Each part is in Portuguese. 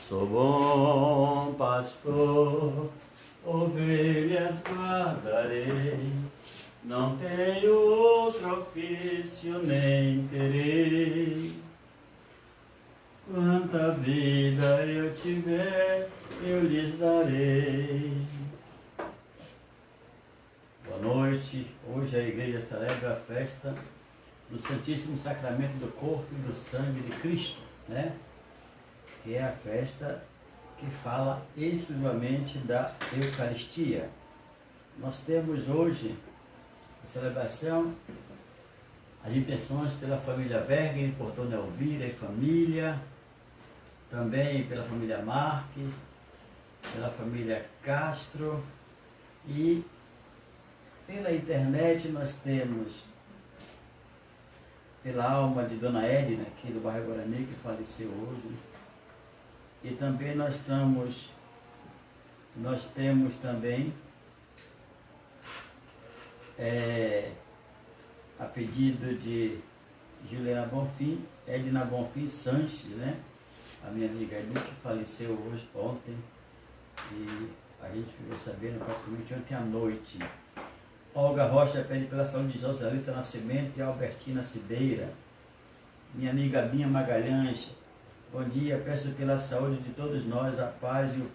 Sou bom pastor, ovelhas guardarei, não tenho outro ofício nem terei. Quanta vida eu tiver, eu lhes darei. Boa noite. Hoje a igreja celebra a festa do Santíssimo Sacramento do Corpo e do Sangue de Cristo, né? Que é a festa que fala exclusivamente da Eucaristia. Nós temos hoje a celebração, as intenções pela família Vergine, por Dona Elvira e família, também pela família Marques, pela família Castro, e pela internet nós temos pela alma de Dona Edna, aqui do bairro Guarani, que faleceu hoje. E também nós temos também a pedido de Juliana Bonfim, Edna Bonfim Sanches, né? A minha amiga Edna, que faleceu ontem, e a gente ficou sabendo praticamente ontem à noite. Olga Rocha pede pela saúde de Joselita Nascimento e Albertina Cideira. Minha amiga Binha Magalhães, bom dia, peço pela saúde de todos nós, a paz e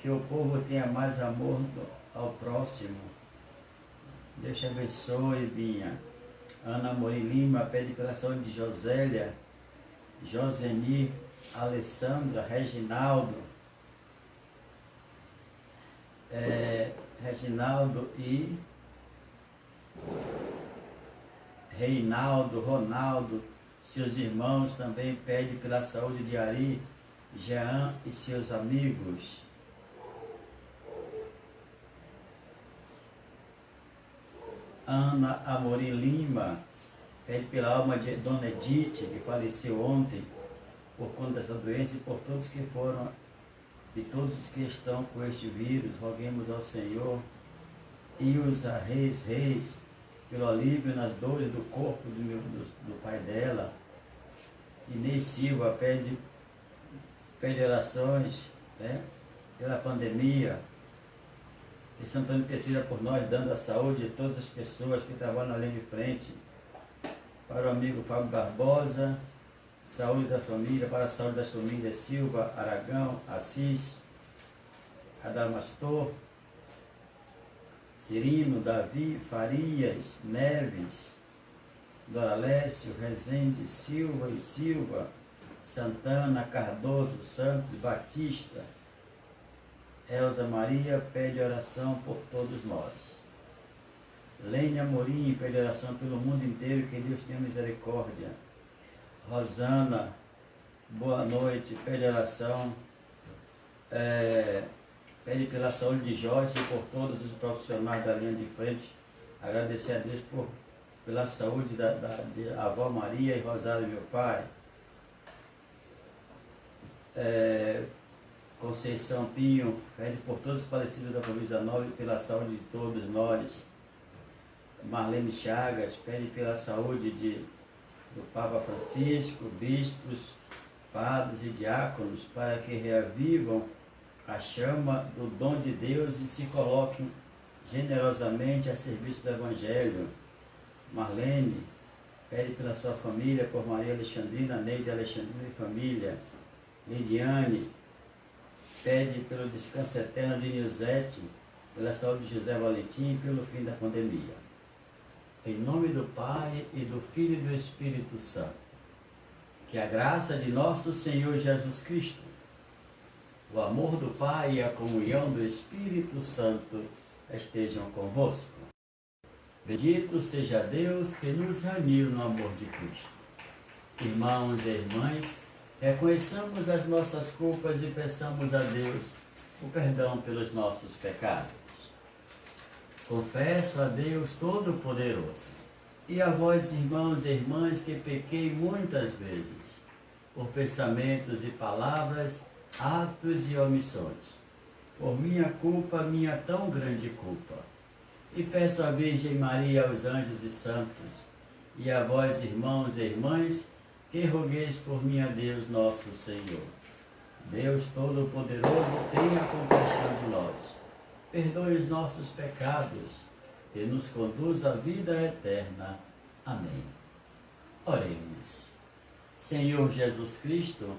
que o povo tenha mais amor ao próximo. Deus te abençoe, Binha. Ana Morim Lima pede pela saúde de Josélia, Joseni, Alessandra, Reginaldo e Reinaldo, Ronaldo. Seus irmãos também pedem pela saúde de Ari, Jean e seus amigos. Ana Amorim Lima pede pela alma de Dona Edith, que faleceu ontem por conta dessa doença, e por todos que foram e todos os que estão com este vírus. Roguemos ao Senhor e os reis pelo alívio nas dores do corpo do pai dela. Inês Silva pede orações, né, pela pandemia. Que Santo Antônio interceda por nós, dando a saúde de todas as pessoas que trabalham na linha de frente. Para o amigo Fábio Barbosa, saúde da família, para a saúde das famílias Silva, Aragão, Assis, Adamastor, Cirino, Davi, Farias, Neves, Doralécio, Rezende, Silva e Silva, Santana, Cardoso, Santos, Batista. Elza Maria pede oração por todos nós. Lênia Morim pede oração pelo mundo inteiro, que Deus tenha misericórdia. Rosana, boa noite, pede oração. Pede pela saúde de Joyce e por todos os profissionais da linha de frente. Agradecer a Deus pela saúde de avó Maria e Rosário, meu pai. Conceição Pinho pede por todos os falecidos da Província Nova e pela saúde de todos nós. Marlene Chagas pede pela saúde do Papa Francisco, bispos, padres e diáconos, para que reavivam a chama do dom de Deus e se coloquem generosamente a serviço do Evangelho. Marlene pede pela sua família, por Maria Alexandrina, Neide Alexandrina e família. Lidiane pede pelo descanso eterno de Nilzete, pela saúde de José Valentim e pelo fim da pandemia. Em nome do Pai, e do Filho e do Espírito Santo, que a graça de nosso Senhor Jesus Cristo, o amor do Pai e a comunhão do Espírito Santo estejam convosco. Bendito seja Deus que nos reuniu no amor de Cristo. Irmãos e irmãs, reconheçamos as nossas culpas e peçamos a Deus o perdão pelos nossos pecados. Confesso a Deus Todo-Poderoso e a vós, irmãos e irmãs, que pequei muitas vezes, por pensamentos e palavras, atos e omissões, por minha culpa, minha tão grande culpa. E peço à Virgem Maria, aos anjos e santos, e a vós, irmãos e irmãs, que rogueis por mim a Deus nosso Senhor. Deus Todo-Poderoso, tenha compaixão de nós. Perdoe os nossos pecados e nos conduz à vida eterna. Amém. Oremos. Senhor Jesus Cristo,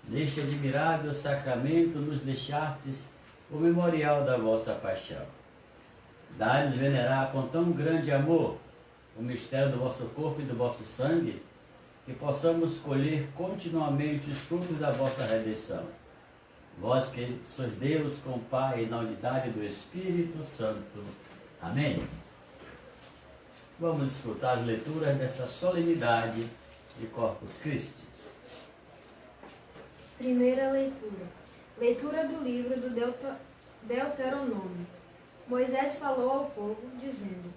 neste admirável sacramento nos deixastes o memorial da vossa paixão. Dai-nos venerar com tão grande amor o mistério do vosso corpo e do vosso sangue, que possamos colher continuamente os frutos da vossa redenção. Vós que sois Deus com Pai na unidade do Espírito Santo. Amém. Vamos escutar as leituras dessa solenidade de Corpus Christi. Primeira leitura. Leitura do livro do Deuteronômio. Moisés falou ao povo, dizendo: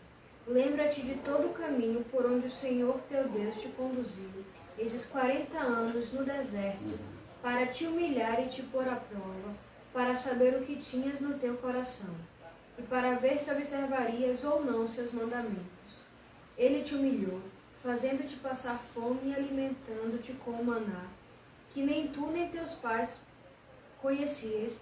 Lembra-te de todo o caminho por onde o Senhor teu Deus te conduziu, esses 40 anos no deserto, para te humilhar e te pôr à prova, para saber o que tinhas no teu coração, e para ver se observarias ou não seus mandamentos. Ele te humilhou, fazendo-te passar fome e alimentando-te com o maná, que nem tu nem teus pais conhecias,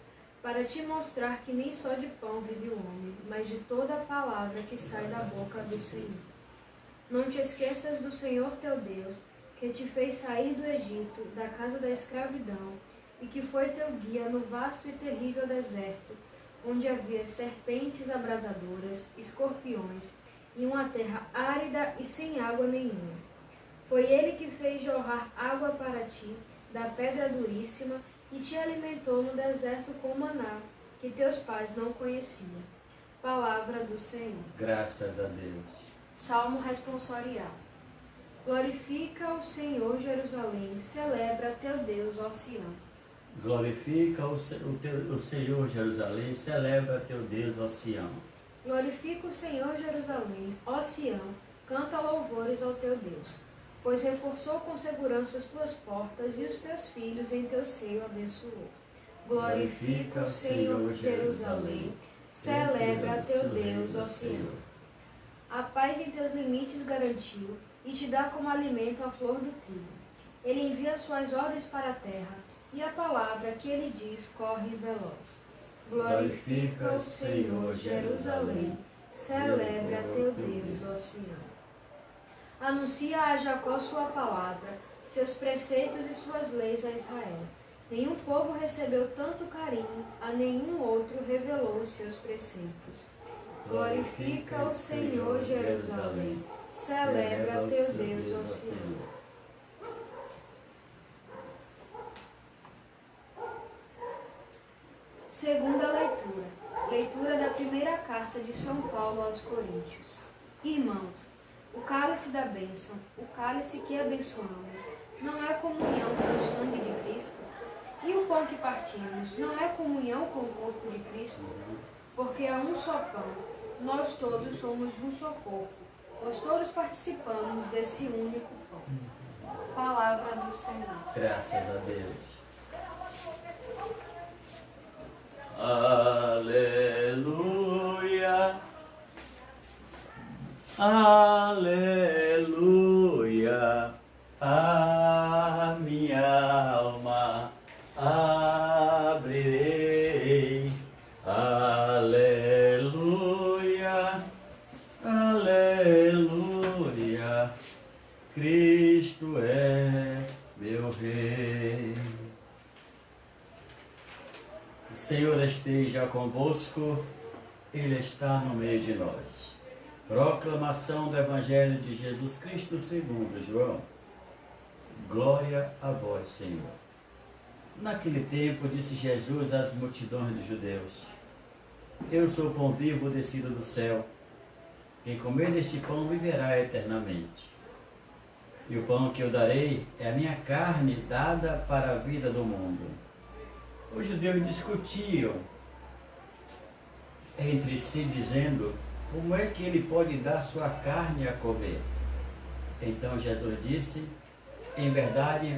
para te mostrar que nem só de pão vive o homem, mas de toda a palavra que sai da boca do Senhor. Não te esqueças do Senhor teu Deus, que te fez sair do Egito, da casa da escravidão, e que foi teu guia no vasto e terrível deserto, onde havia serpentes abrasadoras, escorpiões, e uma terra árida e sem água nenhuma. Foi ele que fez jorrar água para ti, da pedra duríssima, e te alimentou no deserto com maná, que teus pais não conheciam. Palavra do Senhor. Graças a Deus. Salmo responsorial. Glorifica o Senhor, Jerusalém, celebra teu Deus, ó Sião. Glorifica o Senhor, Jerusalém, celebra teu Deus, ó Sião. Glorifica o Senhor, Jerusalém, ó Sião, canta louvores ao teu Deus. Pois reforçou com segurança as tuas portas e os teus filhos em teu seio abençoou. Glorifica o Senhor, Jerusalém, celebra teu Deus, ó Senhor. A paz em teus limites garantiu e te dá como alimento a flor do trigo. Ele envia suas ordens para a terra e a palavra que ele diz corre veloz. Glorifica o Senhor, Jerusalém, celebra teu Deus, ó Senhor. Anuncia a Jacó sua palavra, seus preceitos e suas leis a Israel. Nenhum povo recebeu tanto carinho, a nenhum outro revelou os seus preceitos. Glorifica o Senhor, Jerusalém, celebra teu Deus, ó Senhor. Segunda leitura. Leitura da primeira carta de São Paulo aos Coríntios. Irmãos, o cálice da bênção, o cálice que abençoamos, não é comunhão com o sangue de Cristo? E o pão que partimos, não é comunhão com o corpo de Cristo? Porque há um só pão, nós todos somos um só corpo, nós todos participamos desse único pão. Palavra do Senhor. Graças a Deus. Aleluia. Aleluia, a minha alma abrirei. Aleluia, aleluia, Cristo é meu Rei. O Senhor esteja convosco, Ele está no meio de nós. Proclamação do Evangelho de Jesus Cristo segundo João. Glória a vós, Senhor. Naquele tempo disse Jesus às multidões dos judeus: Eu sou o pão vivo descido do céu. Quem comer deste pão viverá eternamente. E o pão que eu darei é a minha carne dada para a vida do mundo. Os judeus discutiam entre si, dizendo: Como é que ele pode dar sua carne a comer? Então Jesus disse: em verdade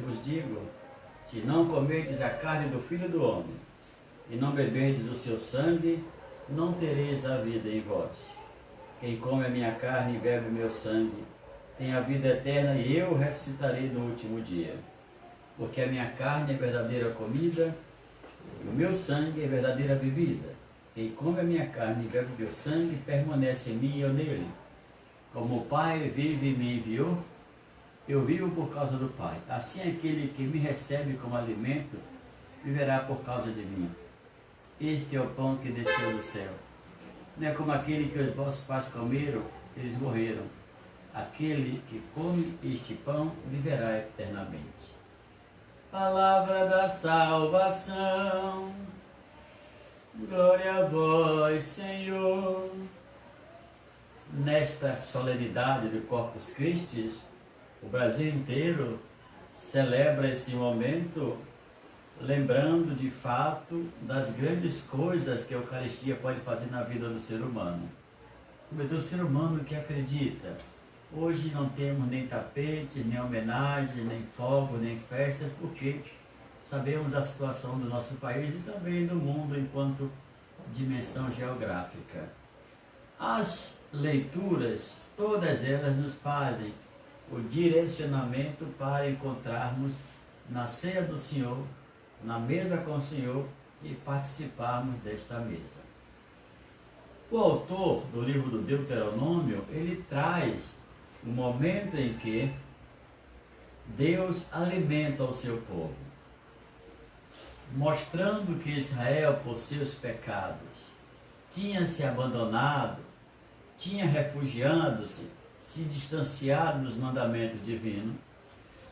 vos digo, se não comerdes a carne do Filho do Homem, e não beberdes o seu sangue, não tereis a vida em vós. Quem come a minha carne e bebe o meu sangue, tem a vida eterna, e eu ressuscitarei no último dia. porque a minha carne é verdadeira comida, e o meu sangue é verdadeira bebida. Quem come a minha carne e bebe o meu sangue, permanece em mim e eu nele. Como o Pai vive e me enviou, eu vivo por causa do Pai. Assim aquele que me recebe como alimento, viverá por causa de mim. Este é o pão que desceu do céu. Não é como aquele que os vossos pais comeram, eles morreram. Aquele que come este pão viverá eternamente. Palavra da salvação. Glória a vós, Senhor. Nesta solenidade do Corpus Christi, o Brasil inteiro celebra esse momento, lembrando de fato das grandes coisas que a Eucaristia pode fazer na vida do ser humano. Do ser humano que acredita. Hoje não temos nem tapete, nem homenagem, nem fogo, nem festas, porque sabemos a situação do nosso país e também do mundo enquanto dimensão geográfica. As leituras, todas elas nos fazem o direcionamento para encontrarmos na ceia do Senhor, na mesa com o Senhor e participarmos desta mesa. O autor do livro do Deuteronômio, ele traz o momento em que Deus alimenta o seu povo, mostrando que Israel, por seus pecados, tinha se abandonado, tinha refugiado-se, se distanciado dos mandamentos divinos.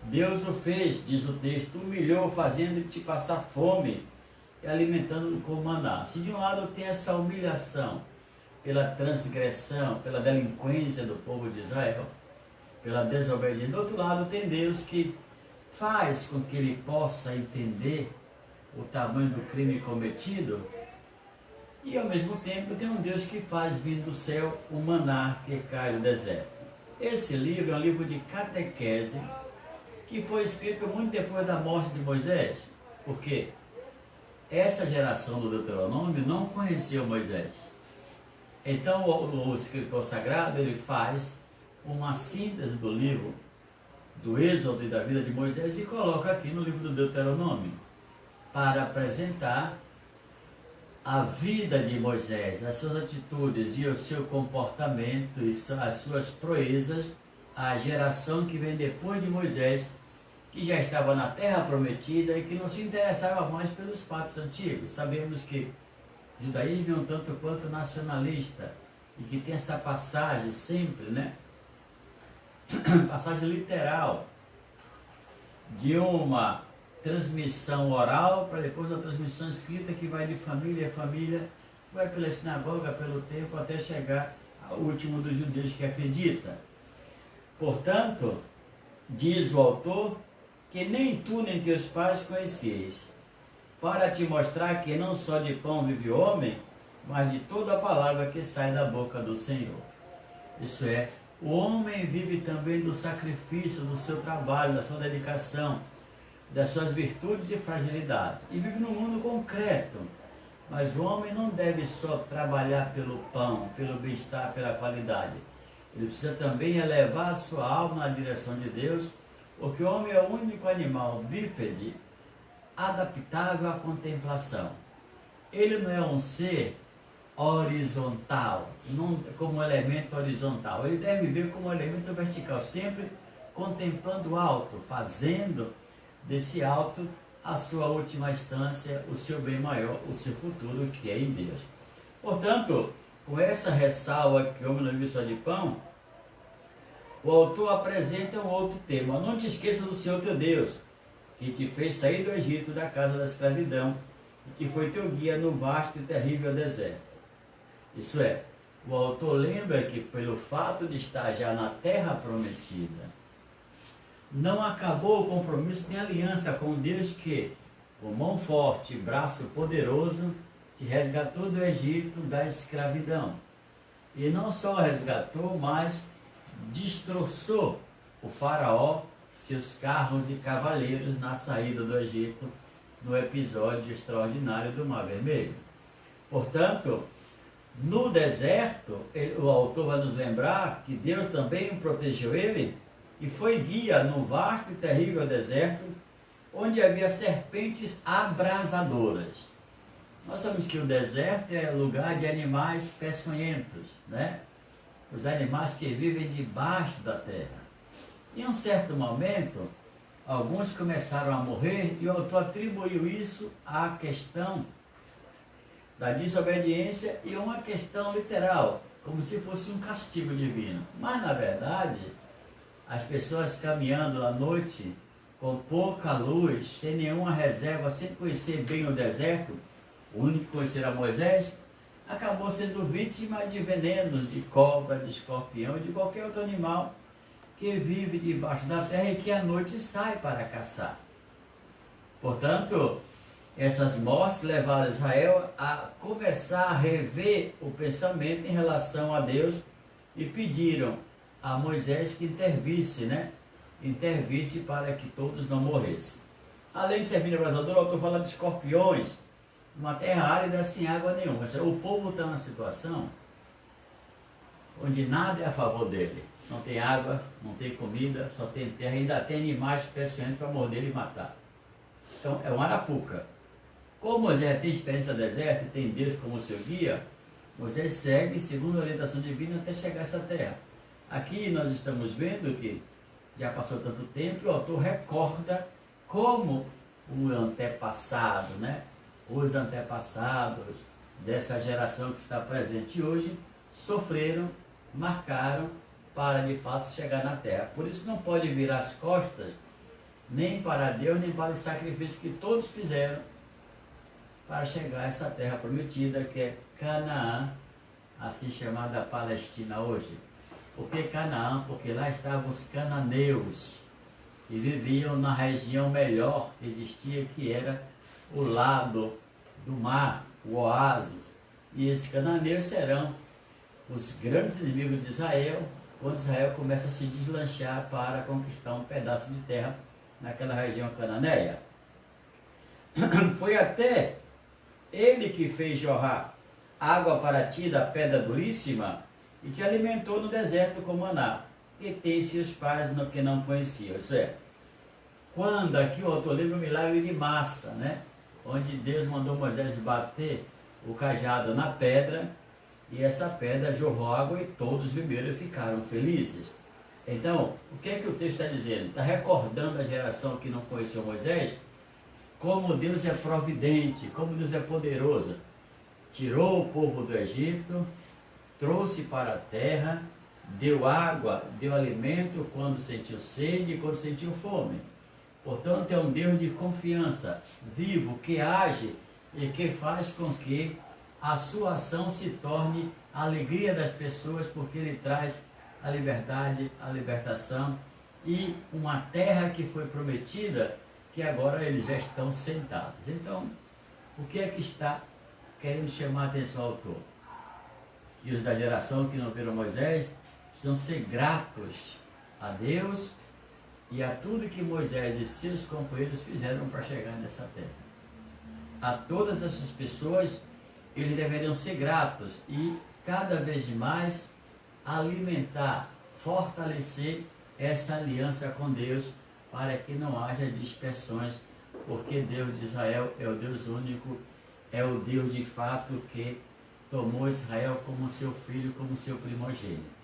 Deus o fez, diz o texto, humilhou, fazendo-te passar fome e alimentando-o com maná. Se de um lado tem essa humilhação pela transgressão, pela delinquência do povo de Israel, pela desobediência, do outro lado tem Deus que faz com que ele possa entender o tamanho do crime cometido, e ao mesmo tempo tem um Deus que faz vir do céu o maná que cai no deserto. Esse livro é um livro de catequese que foi escrito muito depois da morte de Moisés, porque essa geração do Deuteronômio não conhecia Moisés. Então o escritor sagrado ele faz uma síntese do livro do Êxodo e da vida de Moisés e coloca aqui no livro do Deuteronômio, para apresentar a vida de Moisés, as suas atitudes e o seu comportamento e as suas proezas à geração que vem depois de Moisés, que já estava na terra prometida e que não se interessava mais pelos fatos antigos. Sabemos que o judaísmo é um tanto quanto nacionalista e que tem essa passagem sempre, né? Passagem literal de uma transmissão oral para depois a transmissão escrita que vai de família a família, vai pela sinagoga, pelo templo, até chegar ao último dos judeus que acredita. Portanto, diz o autor, que nem tu nem teus pais conheceis, para te mostrar que não só de pão vive o homem, mas de toda a palavra que sai da boca do Senhor. Isso é, o homem vive também do sacrifício, do seu trabalho, da sua dedicação, das suas virtudes e fragilidades, e vive num mundo concreto. Mas o homem não deve só trabalhar pelo pão, pelo bem-estar, pela qualidade. Ele precisa também elevar a sua alma na direção de Deus, porque o homem é o único animal bípede adaptável à contemplação. Ele não é um ser horizontal, não como um elemento horizontal. Ele deve viver como um elemento vertical, sempre contemplando o alto, fazendo desse alto a sua última instância, o seu bem maior, o seu futuro, que é em Deus. Portanto, com essa ressalva que o homem não vive só de pão, o autor apresenta um outro tema. Não te esqueça do Senhor teu Deus, que te fez sair do Egito, da casa da escravidão, e que foi teu guia no vasto e terrível deserto. Isso é, o autor lembra que pelo fato de estar já na terra prometida, não acabou o compromisso de aliança com Deus que, com mão forte e braço poderoso, te resgatou do Egito, da escravidão. E não só resgatou, mas destroçou o faraó, seus carros e cavaleiros na saída do Egito, no episódio extraordinário do Mar Vermelho. Portanto, no deserto, o autor vai nos lembrar que Deus também protegeu ele e foi guia no vasto e terrível deserto, onde havia serpentes abrasadoras. Nós sabemos que o deserto é lugar de animais peçonhentos, né? Os animais que vivem debaixo da terra. Em um certo momento, alguns começaram a morrer e o autor atribuiu isso à questão da desobediência e uma questão literal, como se fosse um castigo divino. Mas, na verdade, as pessoas caminhando à noite com pouca luz, sem nenhuma reserva, sem conhecer bem o deserto, o único que conhecia Moisés, acabou sendo vítima de venenos, de cobra, de escorpião e de qualquer outro animal que vive debaixo da terra e que à noite sai para caçar. Portanto, essas mortes levaram Israel a começar a rever o pensamento em relação a Deus e pediram a Moisés que intervisse, né? Intervisse para que todos não morressem. Além de servir de abrasador, eu estou falando de escorpiões, uma terra árida sem água nenhuma. O povo está numa situação onde nada é a favor dele. Não tem água, não tem comida, só tem terra, ainda tem animais peçonhentos para morder e matar. Então é uma arapuca. Como Moisés tem experiência no deserto e tem Deus como seu guia, Moisés segue segundo a orientação divina até chegar a essa terra. Aqui nós estamos vendo que já passou tanto tempo, o autor recorda como o antepassado, né? Os antepassados dessa geração que está presente hoje sofreram, marcaram para de fato chegar na terra. Por isso não pode virar as costas nem para Deus, nem para o sacrifício que todos fizeram para chegar a essa terra prometida que é Canaã, assim chamada Palestina hoje. Por que Canaã? Porque lá estavam os cananeus que viviam na região melhor que existia, que era o lado do mar, o oásis. E esses cananeus serão os grandes inimigos de Israel, quando Israel começa a se deslanchar para conquistar um pedaço de terra naquela região cananeia. Foi até ele que fez jorrar água para ti da pedra duríssima e te alimentou no deserto com maná, que tem seus pais no que não conheciam. Isso é, quando aqui o autor lembra o milagre de Massa, né? Onde Deus mandou Moisés bater o cajado na pedra e essa pedra jorrou água e todos beberam e ficaram felizes. Então, o que é que o texto está dizendo? Está recordando a geração que não conheceu Moisés, como Deus é providente, como Deus é poderoso. Tirou o povo do Egito, trouxe para a terra, deu água, deu alimento quando sentiu sede e quando sentiu fome. Portanto, é um Deus de confiança, vivo, que age e que faz com que a sua ação se torne a alegria das pessoas, porque ele traz a liberdade, a libertação e uma terra que foi prometida, que agora eles já estão sentados. Então, o que é que está querendo chamar a atenção ao autor? Que os da geração que não viram Moisés precisam ser gratos a Deus e a tudo que Moisés e seus companheiros fizeram para chegar nessa terra. A todas essas pessoas, eles deveriam ser gratos e cada vez mais alimentar, fortalecer essa aliança com Deus para que não haja dispersões, porque Deus de Israel é o Deus único, é o Deus de fato que tomou Israel como seu filho, como seu primogênito.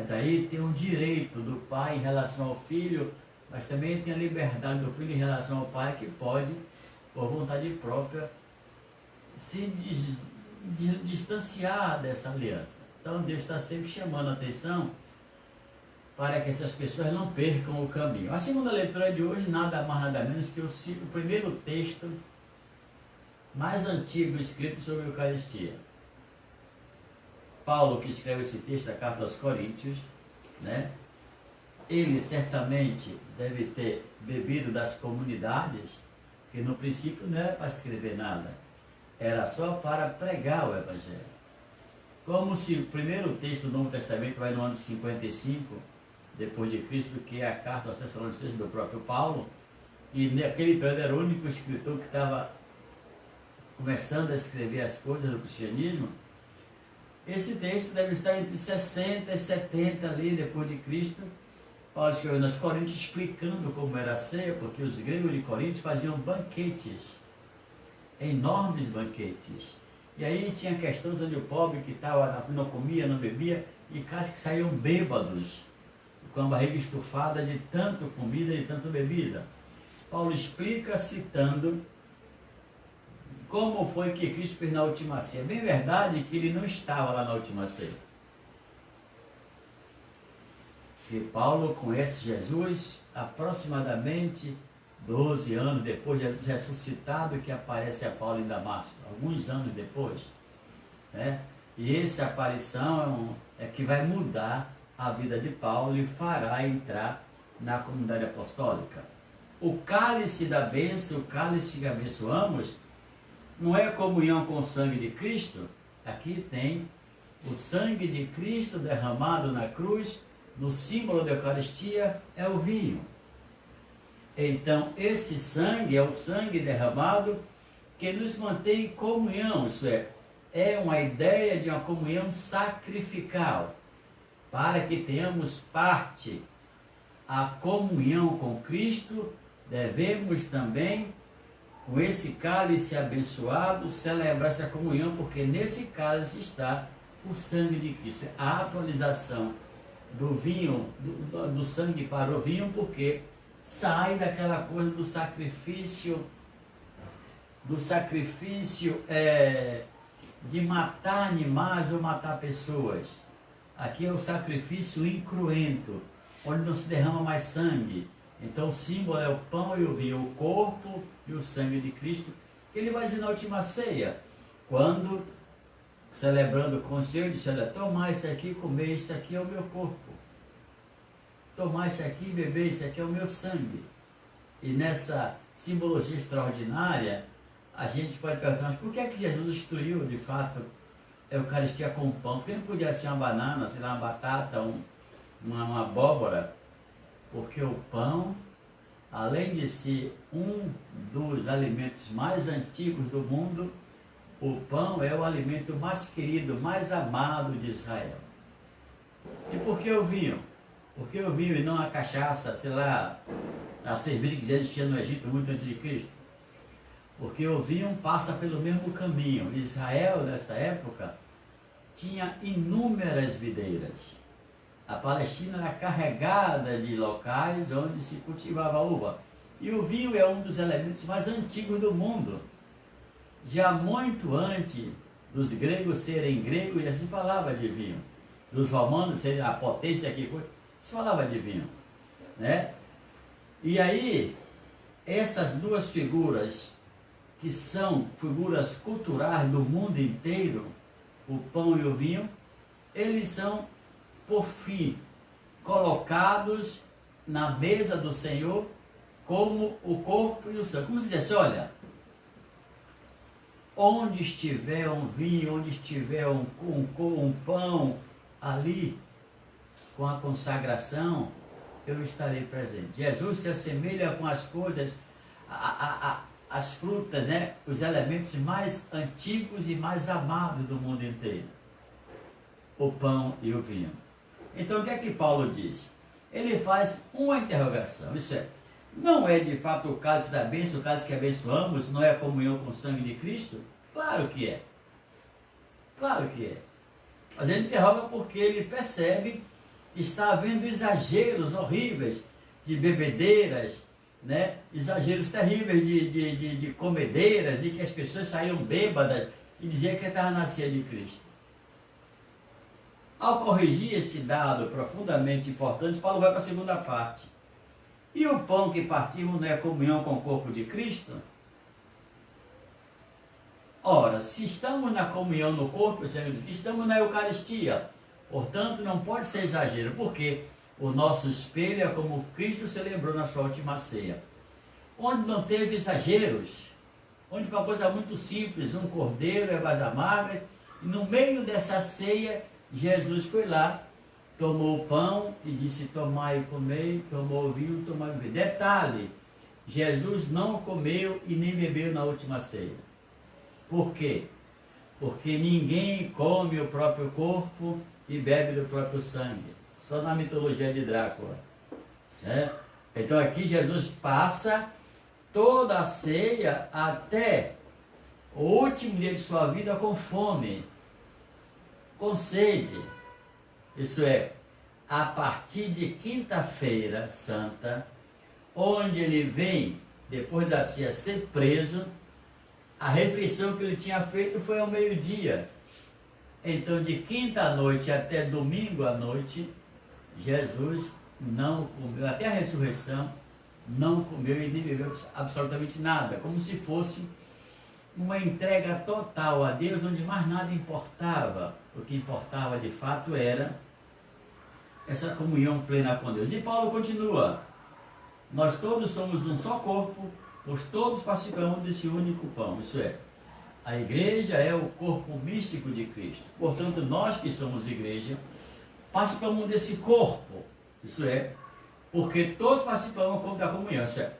Daí tem um direito do pai em relação ao filho, mas também tem a liberdade do filho em relação ao pai, que pode, por vontade própria, se distanciar dessa aliança. Então Deus está sempre chamando a atenção para que essas pessoas não percam o caminho. A segunda leitura de hoje, nada mais nada menos que o primeiro texto mais antigo escrito sobre a Eucaristia. Paulo, que escreve esse texto, a carta aos Coríntios, né? Ele certamente deve ter bebido das comunidades, que no princípio não era para escrever nada, era só para pregar o Evangelho. Como se o primeiro texto do Novo Testamento vai no ano 55, depois de Cristo, que é a carta aos Tessalonicenses do próprio Paulo, e naquele período era o único escritor que estava começando a escrever as coisas do cristianismo. Esse texto deve estar entre 60 e 70 ali depois de Cristo, Paulo escreveu aos Coríntios explicando como era a ceia, porque os gregos de Coríntios faziam banquetes, enormes banquetes. E aí tinha questões onde o pobre que estava não comia, não bebia, e caras que saíam bêbados, com a barriga estufada de tanto comida e tanto bebida. Paulo explica citando como foi que Cristo fez na última ceia. É bem verdade que ele não estava lá na última ceia. E Paulo conhece Jesus aproximadamente 12 anos depois de Jesus ressuscitado, que aparece a Paulo em Damasco, alguns anos depois, né? E essa aparição é que vai mudar a vida de Paulo e fará entrar na comunidade apostólica. O cálice da bênção, o cálice que abençoamos, não é a comunhão com o sangue de Cristo. Aqui tem o sangue de Cristo derramado na cruz, no símbolo da Eucaristia é o vinho. Então, esse sangue é o sangue derramado que nos mantém em comunhão, isso é uma ideia de uma comunhão sacrificial, para que tenhamos parte. A comunhão com Cristo, devemos também, com esse cálice abençoado, celebrar essa comunhão, porque nesse cálice está o sangue de Cristo. A atualização do vinho, do sangue para o vinho, porque sai daquela coisa do sacrifício de matar animais ou matar pessoas. Aqui é o sacrifício incruento, onde não se derrama mais sangue. Então o símbolo é o pão e o vinho, o corpo e o sangue de Cristo. Ele vai dizer na última ceia, quando, celebrando com o Senhor, disse: olha, tomar isso aqui, comer isso aqui é o meu corpo. Tomar isso aqui, beber isso aqui é o meu sangue. E nessa simbologia extraordinária, a gente pode perguntar: mas por que é que Jesus instituiu, de fato, a Eucaristia com pão? Porque não podia ser uma banana, sei lá, uma batata, uma abóbora? Porque o pão, além de ser um dos alimentos mais antigos do mundo, o pão é o alimento mais querido, mais amado de Israel. E por que o vinho? Por que o vinho e não a cachaça, sei lá, a cerveja que já existia no Egito muito antes de Cristo? Porque o vinho passa pelo mesmo caminho. Israel, nessa época, tinha inúmeras videiras. A Palestina era carregada de locais onde se cultivava uva. E o vinho é um dos elementos mais antigos do mundo. Já muito antes dos gregos serem gregos, já se falava de vinho. Dos romanos serem a potência que foi, se falava de vinho, né? E aí, essas duas figuras, que são figuras culturais do mundo inteiro, o pão e o vinho, eles são, por fim, colocados na mesa do Senhor como o corpo e o sangue. Como se dissesse: olha, onde estiver um vinho, onde estiver um pão, ali, com a consagração, eu estarei presente. Jesus se assemelha com as coisas, as frutas, né? Os elementos mais antigos e mais amados do mundo inteiro. O pão e o vinho. Então o que é que Paulo diz? Ele faz uma interrogação, isso é, não é de fato o cálice da bênção, o cálice que abençoamos, não é a comunhão com o sangue de Cristo? Claro que é. Claro que é. Mas ele interroga porque ele percebe que está havendo exageros horríveis de bebedeiras, né? Exageros terríveis de comedeiras, e que as pessoas saíam bêbadas e diziam que estavam na ceia de Cristo. Ao corrigir esse dado profundamente importante, Paulo vai para a segunda parte. E o pão que partimos não é comunhão com o corpo de Cristo? Ora, se estamos na comunhão no corpo e sangue de Cristo, estamos na Eucaristia. Portanto, não pode ser exagero, porque o nosso espelho é como Cristo celebrou na sua última ceia, onde não teve exageros, onde foi uma coisa muito simples, um cordeiro, ervas amargas, e no meio dessa ceia, Jesus foi lá, tomou o pão e disse: tomai e comei, tomou o vinho, tomai e bebei. Detalhe, Jesus não comeu e nem bebeu na última ceia. Por quê? Porque ninguém come o próprio corpo e bebe do próprio sangue. Só na mitologia de Drácula. né? Então aqui Jesus passa toda a ceia até o último dia de sua vida com fome, com sede. Isso é, a partir de quinta-feira santa, onde ele vem, depois da ceia, ser preso, a refeição que ele tinha feito foi ao meio-dia. Então, de quinta à noite até domingo à noite, Jesus não comeu, até a ressurreição, não comeu e nem bebeu absolutamente nada, como se fosse uma entrega total a Deus, onde mais nada importava. O que importava de fato era essa comunhão plena com Deus. E Paulo continua: nós todos somos um só corpo, pois todos participamos desse único pão. Isso é, a igreja é o corpo místico de Cristo. Portanto, nós que somos igreja, participamos desse corpo. Isso é, porque todos participamos da comunhão. Isso é,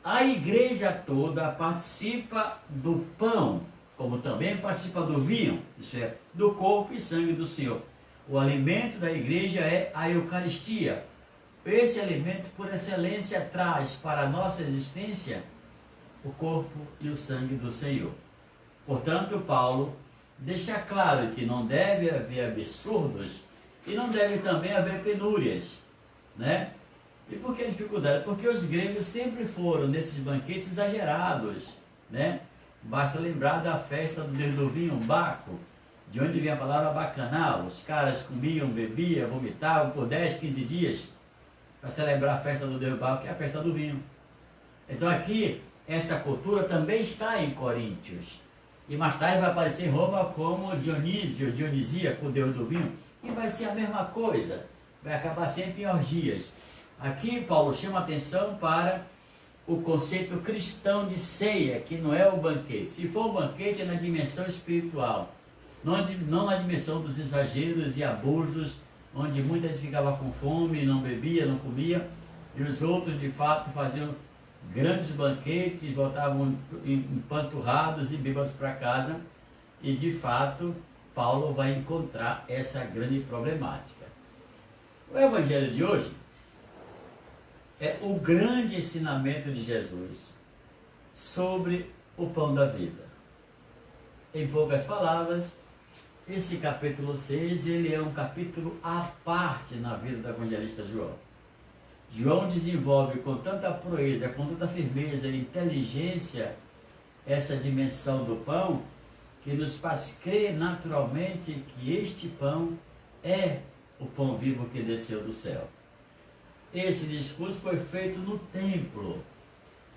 a igreja toda participa do pão, como também participa do vinho. Isso é, do corpo e sangue do Senhor. O alimento da igreja é a Eucaristia. Esse alimento, por excelência, traz para a nossa existência o corpo e o sangue do Senhor. Portanto, Paulo deixa claro que não deve haver absurdos e não deve também haver penúrias, né? E por que a dificuldade? Porque os gregos sempre foram, nesses banquetes, exagerados, né? Basta lembrar da festa do deus do vinho, Baco, de onde vem a palavra bacanal. Os caras comiam, bebiam, vomitavam por 10, 15 dias para celebrar a festa do deus Baco, que é a festa do vinho. Então aqui, essa cultura também está em Coríntios. E mais tarde vai aparecer em Roma como Dionísio, Dionisíaco, o deus do vinho. E vai ser a mesma coisa. Vai acabar sempre em orgias. Aqui Paulo chama atenção para o conceito cristão de ceia, que não é o banquete. Se for um banquete, é na dimensão espiritual. Não na dimensão dos exageros e abusos, onde muita gente ficava com fome, não bebia, não comia. E os outros, de fato, faziam grandes banquetes, voltavam empanturrados e bêbados para casa, e de fato Paulo vai encontrar essa grande problemática. O evangelho de hoje é o grande ensinamento de Jesus sobre o pão da vida. Em poucas palavras, esse capítulo 6, ele é um capítulo à parte na vida do evangelista João. João desenvolve com tanta proeza, com tanta firmeza e inteligência essa dimensão do pão, que nos faz crer naturalmente que este pão é o pão vivo que desceu do céu. Esse discurso foi feito no templo.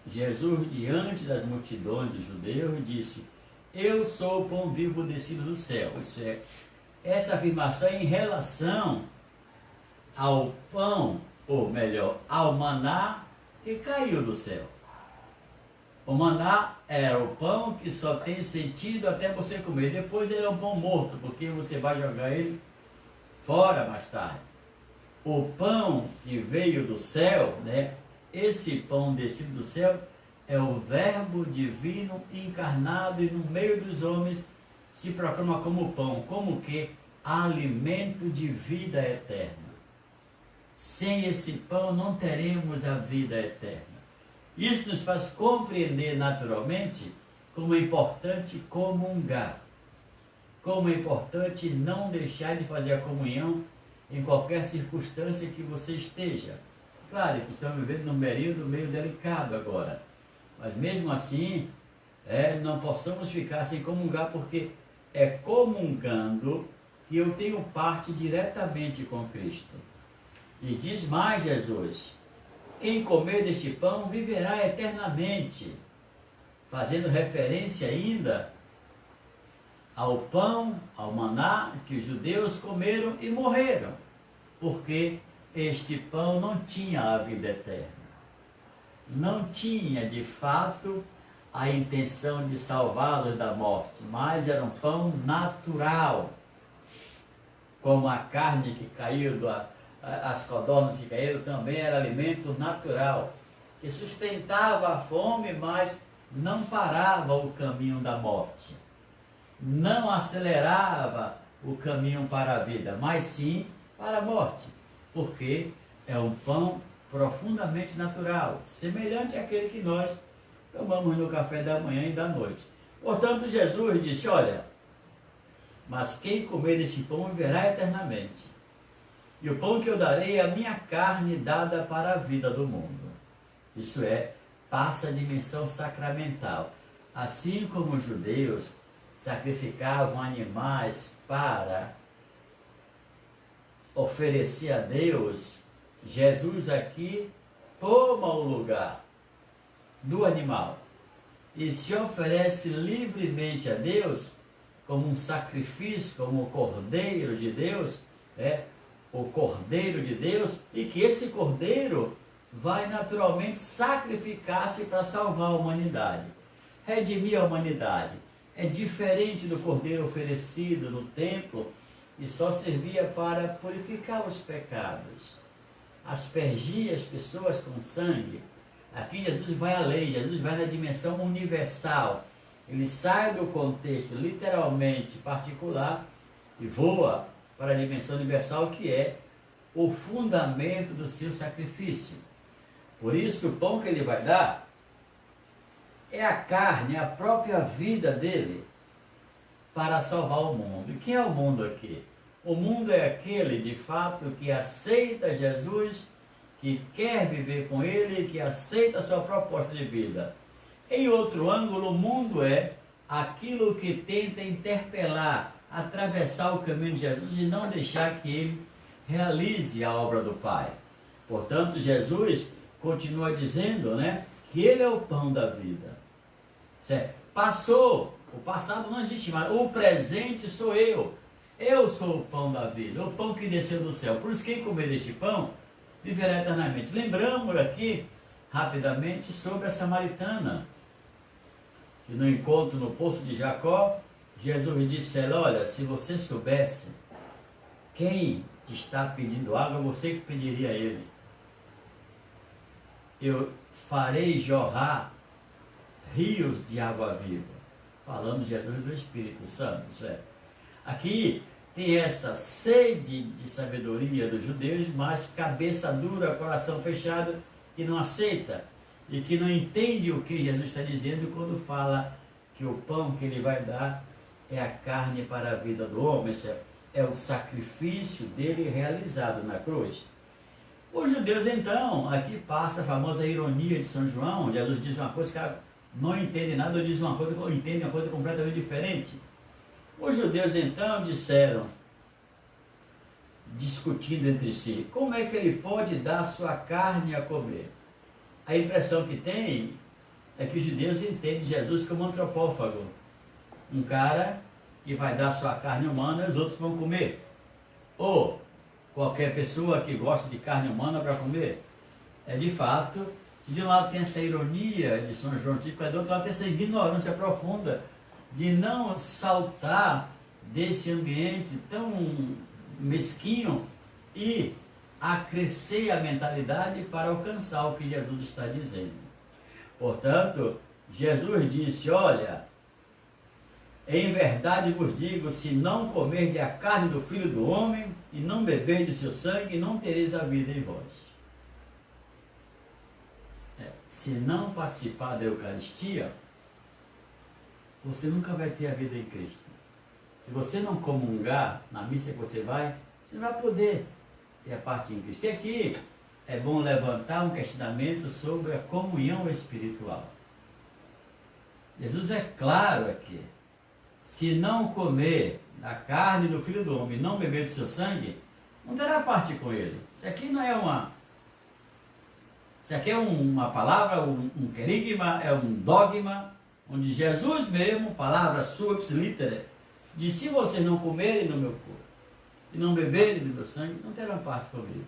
Jesus, diante das multidões dos judeus, disse: eu sou o pão vivo descido do céu. Isso é, essa afirmação é em relação ao pão, ou melhor, ao maná que caiu do céu. O maná era o pão que só tem sentido até você comer. Depois ele é um pão morto, porque você vai jogar ele fora mais tarde. O pão que veio do céu, né? Esse pão descido do céu é o verbo divino encarnado, e no meio dos homens se proclama como pão, como que alimento de vida eterna. Sem esse pão não teremos a vida eterna. Isso nos faz compreender naturalmente como é importante comungar, como é importante não deixar de fazer a comunhão em qualquer circunstância que você esteja. Claro que estamos vivendo num período meio delicado agora, mas mesmo assim, não possamos ficar sem comungar, porque é comungando que eu tenho parte diretamente com Cristo. E diz mais Jesus: quem comer deste pão viverá eternamente, fazendo referência ainda ao pão, ao maná que os judeus comeram e morreram, porque este pão não tinha a vida eterna, não tinha de fato a intenção de salvá-los da morte, mas era um pão natural, como a carne que caiu, as codornas que caíram, também era alimento natural, que sustentava a fome, mas não parava o caminho da morte, não acelerava o caminho para a vida, mas sim para a morte, porque é um pão profundamente natural, semelhante àquele que nós tomamos no café da manhã e da noite. Portanto, Jesus disse, olha, mas quem comer deste pão viverá eternamente. E o pão que eu darei é a minha carne dada para a vida do mundo. Isso é, passa a dimensão sacramental. Assim como os judeus sacrificavam animais para oferecer a Deus, Jesus aqui toma o lugar do animal e se oferece livremente a Deus como um sacrifício, como o Cordeiro de Deus, o Cordeiro de Deus, e que esse Cordeiro vai naturalmente sacrificar-se para salvar a humanidade, redimir a humanidade. É diferente do Cordeiro oferecido no templo e só servia para purificar os pecados, aspergir as pessoas com sangue. Aqui Jesus vai além, Jesus vai na dimensão universal. Ele sai do contexto literalmente particular e voa para a dimensão universal, que é o fundamento do seu sacrifício. Por isso, o pão que ele vai dar é a carne, a própria vida dele, para salvar o mundo. E quem é o mundo aqui? O mundo é aquele, de fato, que aceita Jesus, que quer viver com ele, que aceita a sua proposta de vida. Em outro ângulo, o mundo é aquilo que tenta interpelar, atravessar o caminho de Jesus e não deixar que ele realize a obra do Pai. Portanto, Jesus continua dizendo, que ele é o pão da vida. Certo? Passou, o passado não existe mais, o presente sou eu. Eu sou o pão da vida, o pão que desceu do céu. Por isso, quem comer deste pão viverá eternamente. Lembramos aqui, rapidamente, sobre a samaritana, que no encontro no poço de Jacó, Jesus disse a ela, olha, se você soubesse quem te está pedindo água, você que pediria a ele. Eu farei jorrar rios de água viva. Falando de Jesus do Espírito Santo, certo? Aqui tem essa sede de sabedoria dos judeus, mas cabeça dura, coração fechado, que não aceita e que não entende o que Jesus está dizendo quando fala que o pão que ele vai dar é a carne para a vida do homem, é o sacrifício dele realizado na cruz. Os judeus, então, aqui passa a famosa ironia de São João. Jesus diz uma coisa que ela não entende nada, ou diz uma coisa que entende uma coisa completamente diferente. Os judeus, então, disseram, discutindo entre si, como é que ele pode dar sua carne a comer? A impressão que tem é que os judeus entendem Jesus como antropófago, um cara que vai dar sua carne humana e os outros vão comer. Ou qualquer pessoa que gosta de carne humana para comer. De fato, de um lado tem essa ironia de São João Tito, mas do outro lado tem essa ignorância profunda de não saltar desse ambiente tão mesquinho e acrescer a mentalidade para alcançar o que Jesus está dizendo. Portanto, Jesus disse, olha, em verdade vos digo, se não comerdes a carne do Filho do Homem e não beberdes seu sangue, não tereis a vida em vós. Se não participar da Eucaristia, você nunca vai ter a vida em Cristo. Se você não comungar na missa que você vai, você não vai poder ter a parte em Cristo. E aqui é bom levantar um questionamento sobre a comunhão espiritual. Jesus é claro aqui. Se não comer da carne do Filho do Homem e não beber do seu sangue, não terá parte com ele. Isso aqui não é isso aqui é uma palavra, um querigma, é um dogma, onde Jesus mesmo, palavra sua, ipsilitera, diz, se vocês não comerem do meu corpo e não beberem do meu sangue, não terão parte comigo.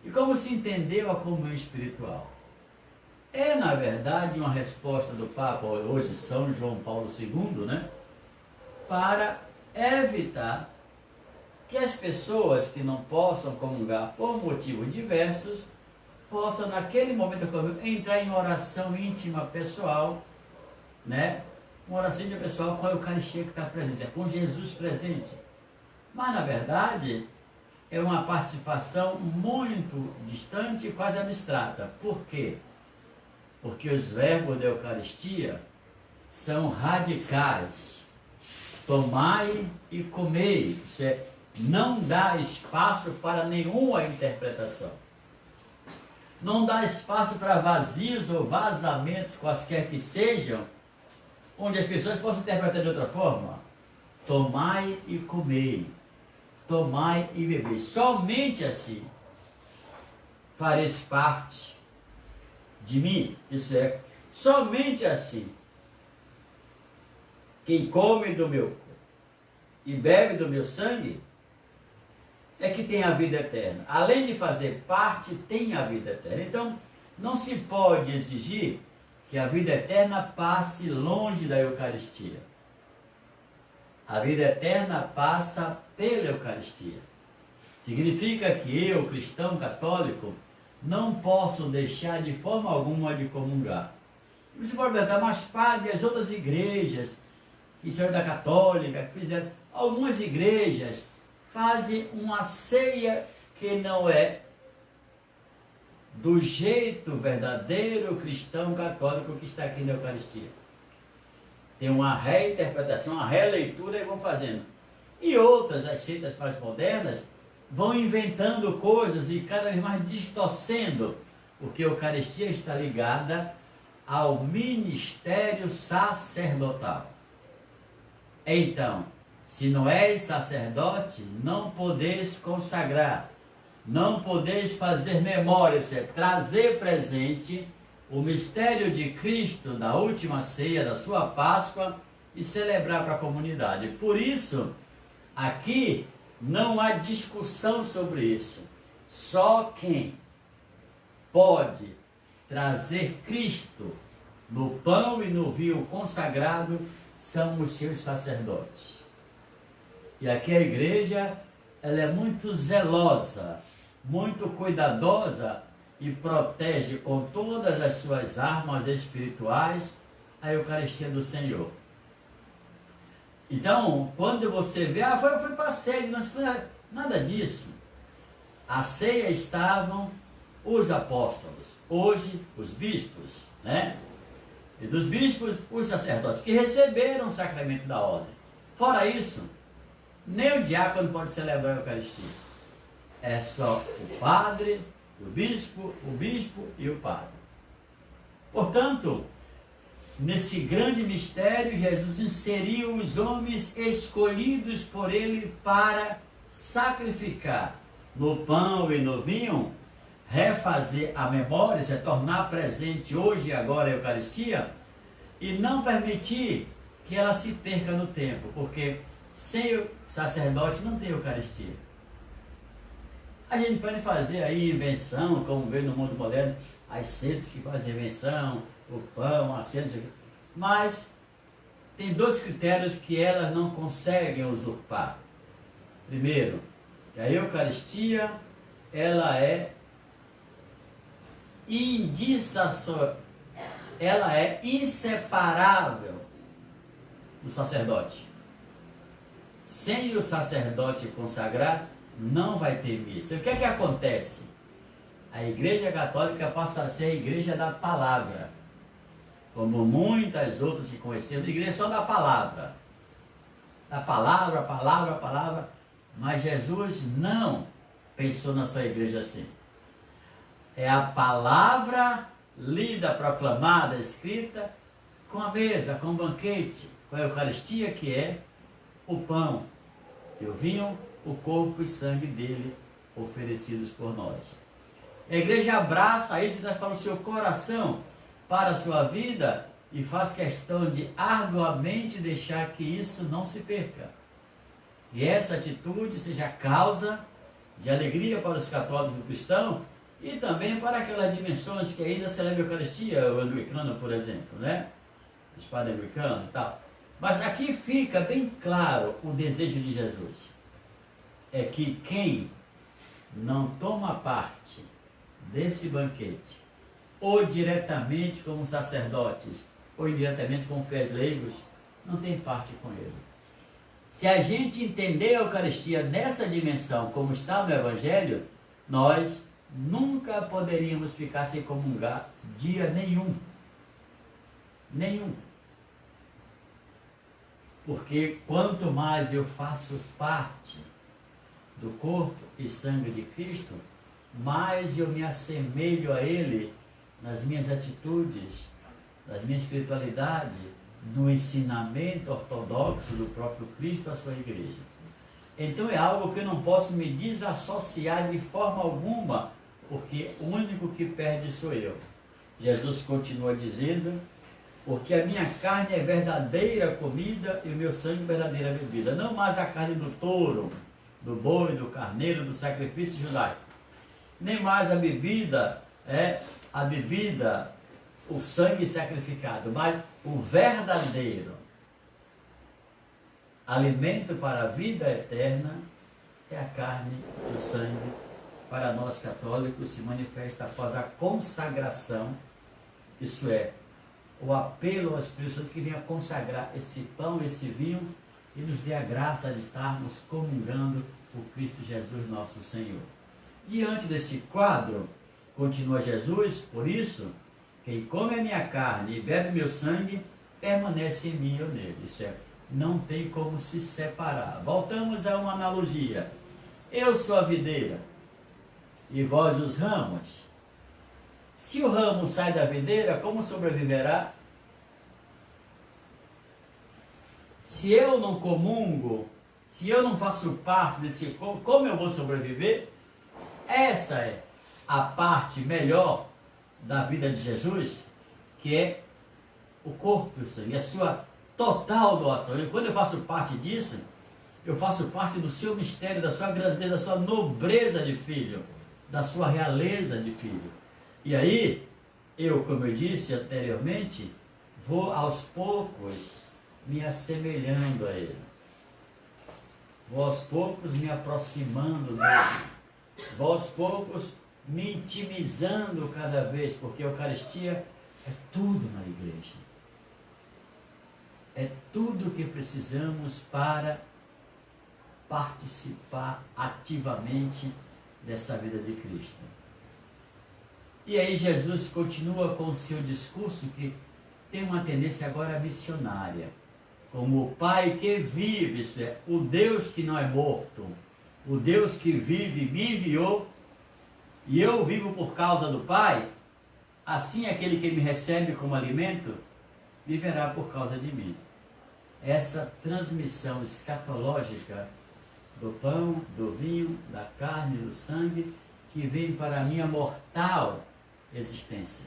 E como se entendeu a comunhão espiritual? É, na verdade, uma resposta do Papa, hoje São João Paulo II, para evitar que as pessoas que não possam comungar por motivos diversos, possam naquele momento entrar em oração íntima pessoal, uma oração íntima pessoal com a Eucaristia que está presente, com Jesus presente. Mas na verdade, é uma participação muito distante e quase abstrata. Por quê? Porque os verbos da Eucaristia são radicais. Tomai e comei. Isso é, não dá espaço para nenhuma interpretação. Não dá espaço para vazios ou vazamentos, quaisquer que sejam, onde as pessoas possam interpretar de outra forma. Tomai e comei. Tomai e bebei. Somente assim fareis parte de mim. Isso é, somente assim. Quem come do meu corpo e bebe do meu sangue é que tem a vida eterna. Além de fazer parte, tem a vida eterna. Então, não se pode exigir que a vida eterna passe longe da Eucaristia. A vida eterna passa pela Eucaristia. Significa que eu, cristão católico, não posso deixar de forma alguma de comungar. Você pode perguntar, mas padre, as outras igrejas, que são da católica, que fizeram, algumas igrejas fazem uma ceia que não é do jeito verdadeiro cristão católico que está aqui na Eucaristia. Tem uma reinterpretação, uma releitura e vão fazendo. E outras, as seitas mais modernas, vão inventando coisas e cada vez mais distorcendo, porque a Eucaristia está ligada ao ministério sacerdotal. Então, se não és sacerdote, não podeis consagrar, não podeis fazer memória, ou seja, trazer presente o mistério de Cristo da última ceia, da sua Páscoa, e celebrar para a comunidade. Por isso, aqui não há discussão sobre isso. Só quem pode trazer Cristo no pão e no vinho consagrado são os seus sacerdotes. E aqui a igreja, ela é muito zelosa, muito cuidadosa e protege com todas as suas armas espirituais a Eucaristia do Senhor. Então, quando você vê, foi para a ceia, não foi nada disso. A ceia estavam os apóstolos, hoje os bispos, né? E dos bispos, os sacerdotes, que receberam o sacramento da ordem. Fora isso, nem o diácono pode celebrar a Eucaristia. É só o padre, o bispo e o padre. Portanto, nesse grande mistério, Jesus inseriu os homens escolhidos por ele para sacrificar no pão e no vinho, refazer a memória, é tornar presente hoje e agora a Eucaristia, e não permitir que ela se perca no tempo, porque sem o sacerdote não tem Eucaristia. A gente pode fazer aí invenção, como vê no mundo moderno, as seitas que fazem invenção, o pão, a ceia, mas tem dois critérios que elas não conseguem usurpar. Primeiro, que a Eucaristia, ela é ela é inseparável do sacerdote. Sem o sacerdote consagrar, não vai ter missa. O que é que acontece? A Igreja Católica passa a ser a igreja da palavra, como muitas outras que conhecemos, a igreja só da palavra. Da palavra, palavra, palavra. Mas Jesus não pensou na sua igreja assim. É a palavra lida, proclamada, escrita, com a mesa, com o banquete, com a Eucaristia, que é o pão e o vinho, o corpo e sangue dele oferecidos por nós. A igreja abraça isso e traz para o seu coração, para a sua vida, e faz questão de arduamente deixar que isso não se perca. Que essa atitude seja causa de alegria para os católicos e cristãos, e também para aquelas dimensões que ainda celebram a Eucaristia, o anglicano, por exemplo, né? O padre anglicano e tal. Mas aqui fica bem claro o desejo de Jesus. É que quem não toma parte desse banquete, ou diretamente como sacerdotes, ou indiretamente como fiéis leigos, não tem parte com ele. Se a gente entender a Eucaristia nessa dimensão, como está no Evangelho, nós nunca poderíamos ficar sem comungar dia nenhum. Nenhum. Porque quanto mais eu faço parte do corpo e sangue de Cristo, mais eu me assemelho a Ele nas minhas atitudes, na minha espiritualidade, no ensinamento ortodoxo do próprio Cristo à sua igreja. Então é algo que eu não posso me desassociar de forma alguma, porque o único que perde sou eu. Jesus continua dizendo, porque a minha carne é verdadeira comida e o meu sangue verdadeira bebida. Não mais a carne do touro, do boi, do carneiro, do sacrifício judaico. Nem mais a bebida, o sangue sacrificado, mas o verdadeiro alimento para a vida eterna é a carne e o sangue. Para nós católicos se manifesta após a consagração, isso é, o apelo ao Espírito Santo que venha consagrar esse pão, esse vinho e nos dê a graça de estarmos comungando o Cristo Jesus nosso Senhor. Diante desse quadro, continua Jesus, por isso, quem come a minha carne e bebe meu sangue, permanece em mim e eu nele. Isso é, não tem como se separar. Voltamos a uma analogia. Eu sou a videira e vós os ramos. Se o ramo sai da videira, como sobreviverá? Se eu não comungo, se eu não faço parte desse corpo, como eu vou sobreviver? Essa é a parte melhor da vida de Jesus, que é o corpo e o sangue, a sua total doação. E quando eu faço parte disso, eu faço parte do seu mistério, da sua grandeza, da sua nobreza de filho, da sua realeza de filho. E aí, eu, como eu disse anteriormente, vou aos poucos me assemelhando a ele. Vou aos poucos me aproximando dele. Vou aos poucos me intimizando cada vez, porque a Eucaristia é tudo na igreja. É tudo que precisamos para participar ativamente dessa vida de Cristo. E aí Jesus continua com o seu discurso, que tem uma tendência agora missionária. Como o Pai que vive, isso é, o Deus que não é morto, o Deus que vive me enviou, e eu vivo por causa do Pai, assim aquele que me recebe como alimento, viverá por causa de mim. Essa transmissão escatológica do pão, do vinho, da carne, do sangue, que vem para a minha mortal existência,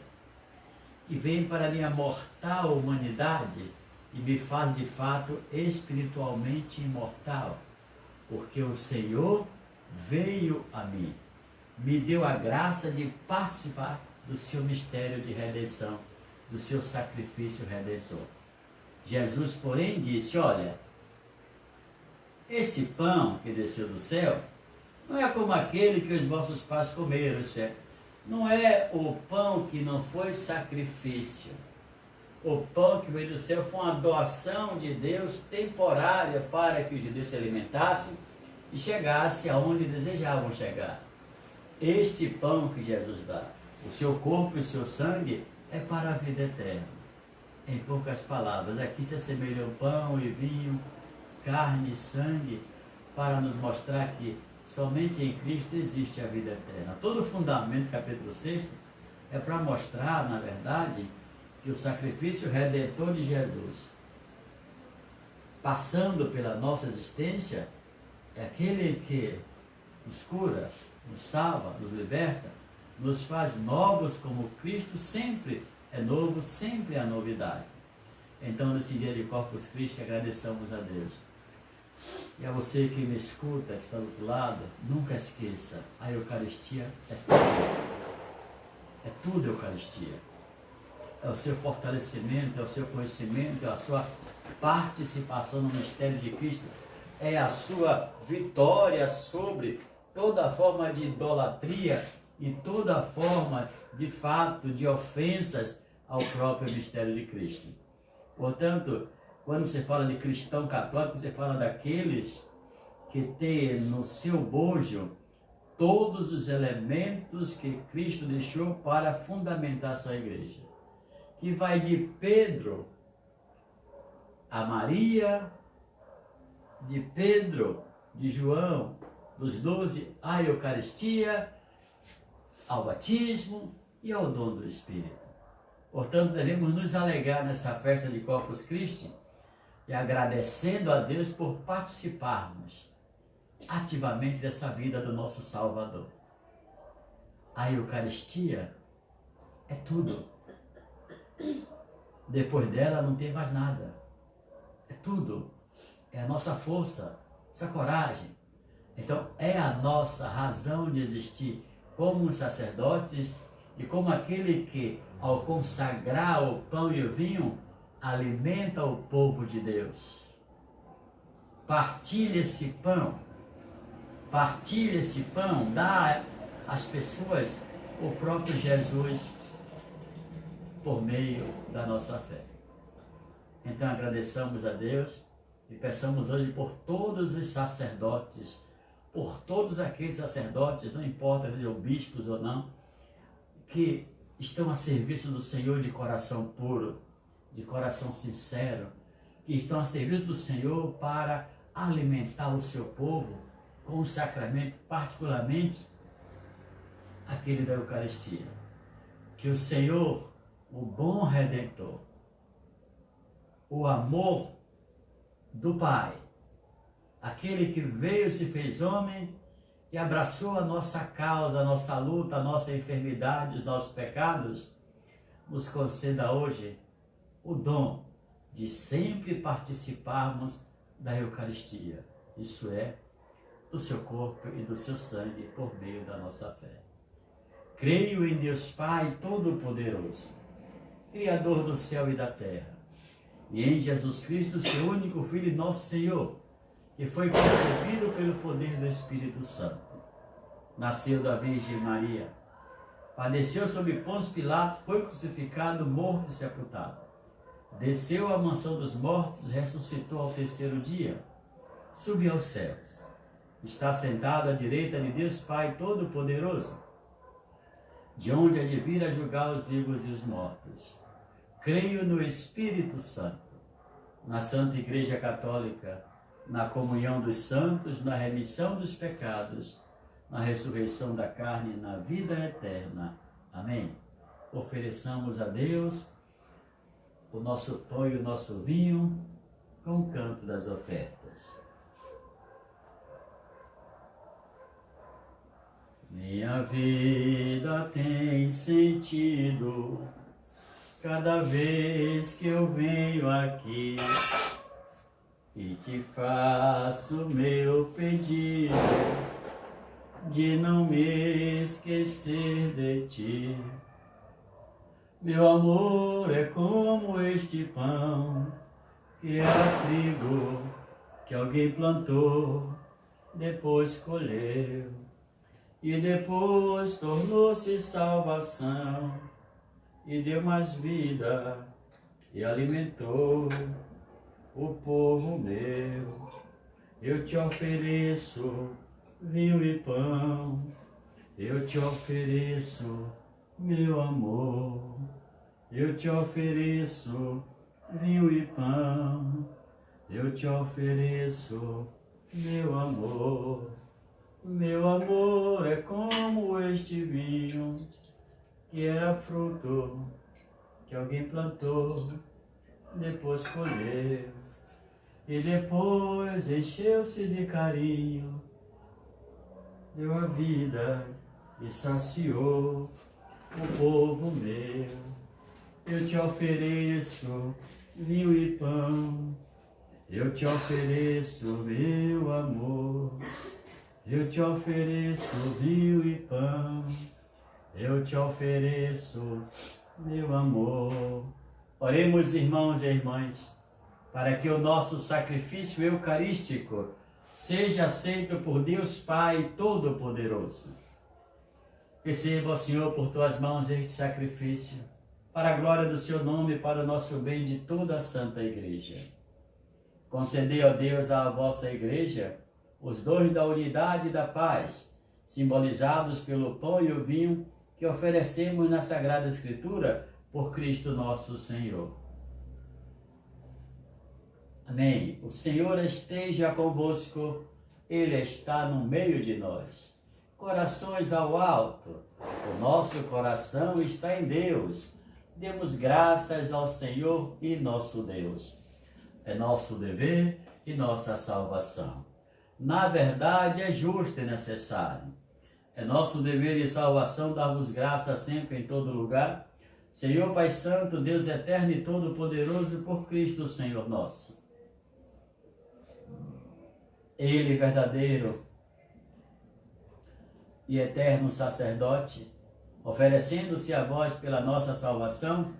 e vem para a minha mortal humanidade, e me faz de fato espiritualmente imortal, porque o Senhor veio a mim, me deu a graça de participar do seu mistério de redenção, do seu sacrifício redentor. Jesus, porém, disse, olha, esse pão que desceu do céu não é como aquele que os vossos pais comeram, certo? Não é o pão que não foi sacrifício. O pão que veio do céu foi uma doação de Deus temporária para que os judeus se alimentassem e chegassem aonde desejavam chegar. Este pão que Jesus dá, o seu corpo e o seu sangue, é para a vida eterna. Em poucas palavras, aqui se assemelham pão e vinho, carne e sangue, para nos mostrar que somente em Cristo existe a vida eterna. Todo o fundamento, capítulo 6, é para mostrar, na verdade, que o sacrifício redentor de Jesus, passando pela nossa existência, é aquele que nos cura, nos salva, nos liberta, nos faz novos como Cristo sempre é novo, sempre é a novidade. Então, nesse dia de Corpus Christi, agradeçamos a Deus. E a você que me escuta, que está do outro lado, nunca esqueça, a Eucaristia é tudo. É tudo a Eucaristia. É o seu fortalecimento, é o seu conhecimento, é a sua participação no mistério de Cristo, é a sua vitória sobre toda forma de idolatria e toda forma, de fato, de ofensas ao próprio mistério de Cristo. Portanto, Quando você fala de cristão católico, você fala daqueles que têm no seu bojo todos os elementos que Cristo deixou para fundamentar a sua igreja. Que vai de Pedro a Maria, de Pedro, de João, dos 12 à Eucaristia, ao batismo e ao dom do Espírito. Portanto, devemos nos alegrar nessa festa de Corpus Christi e agradecendo a Deus por participarmos ativamente dessa vida do nosso Salvador. A Eucaristia é tudo. Depois dela não tem mais nada. É tudo. É a nossa força, nossa coragem. Então é a nossa razão de existir como sacerdotes e como aquele que, ao consagrar o pão e o vinho, alimenta o povo de Deus. Partilha esse pão, dá às pessoas o próprio Jesus por meio da nossa fé. Então agradeçamos a Deus e peçamos hoje por todos os sacerdotes, por todos aqueles sacerdotes, não importa se sejam bispos ou não, que estão a serviço do Senhor de coração puro, de coração sincero, que estão a serviço do Senhor para alimentar o seu povo com o sacramento, particularmente aquele da Eucaristia. Que o Senhor, o bom Redentor, o amor do Pai, aquele que veio, se fez homem e abraçou a nossa causa, a nossa luta, a nossa enfermidade, os nossos pecados, nos conceda hoje o dom de sempre participarmos da Eucaristia, isso é, do seu corpo e do seu sangue por meio da nossa fé. Creio em Deus Pai Todo-Poderoso, Criador do céu e da terra, e em Jesus Cristo, seu único Filho e nosso Senhor, que foi concebido pelo poder do Espírito Santo. Nasceu da Virgem Maria, padeceu sob Pôncio Pilatos, foi crucificado, morto e sepultado. Desceu à mansão dos mortos, ressuscitou ao terceiro dia, subiu aos céus. Está sentado à direita de Deus Pai Todo-Poderoso, de onde há de vir a julgar os vivos e os mortos. Creio no Espírito Santo, na Santa Igreja Católica, na comunhão dos santos, na remissão dos pecados, na ressurreição da carne e na vida eterna. Amém. Ofereçamos a Deus o nosso pão e o nosso vinho com o canto das ofertas. Minha vida tem sentido cada vez que eu venho aqui e te faço meu pedido de não me esquecer de ti. Meu amor é como este pão que era trigo que alguém plantou, depois colheu e depois tornou-se salvação e deu mais vida e alimentou o povo meu. Eu te ofereço vinho e pão, eu te ofereço meu amor, eu te ofereço vinho e pão, eu te ofereço meu amor. Meu amor é como este vinho que era fruto que alguém plantou, depois colheu e depois encheu-se de carinho, deu a vida e saciou o povo meu. Eu te ofereço vinho e pão, eu te ofereço meu amor, eu te ofereço vinho e pão, eu te ofereço meu amor. Oremos, irmãos e irmãs, para que o nosso sacrifício eucarístico seja aceito por Deus Pai Todo-Poderoso. Receba, Senhor, por tuas mãos este sacrifício, para a glória do seu nome e para o nosso bem de toda a Santa Igreja. Concedei, ó Deus, à vossa Igreja os dons da unidade e da paz, simbolizados pelo pão e o vinho que oferecemos na Sagrada Escritura por Cristo nosso Senhor. Amém. O Senhor esteja convosco, Ele está no meio de nós. Corações ao alto, o nosso coração está em Deus. Demos graças ao Senhor e nosso Deus. É nosso dever e nossa salvação. Na verdade, é justo e necessário. É nosso dever e salvação dar-vos graças sempre em todo lugar. Senhor Pai Santo, Deus eterno e todo-poderoso, por Cristo Senhor nosso. Ele, verdadeiro e eterno sacerdote, oferecendo-se a vós pela nossa salvação,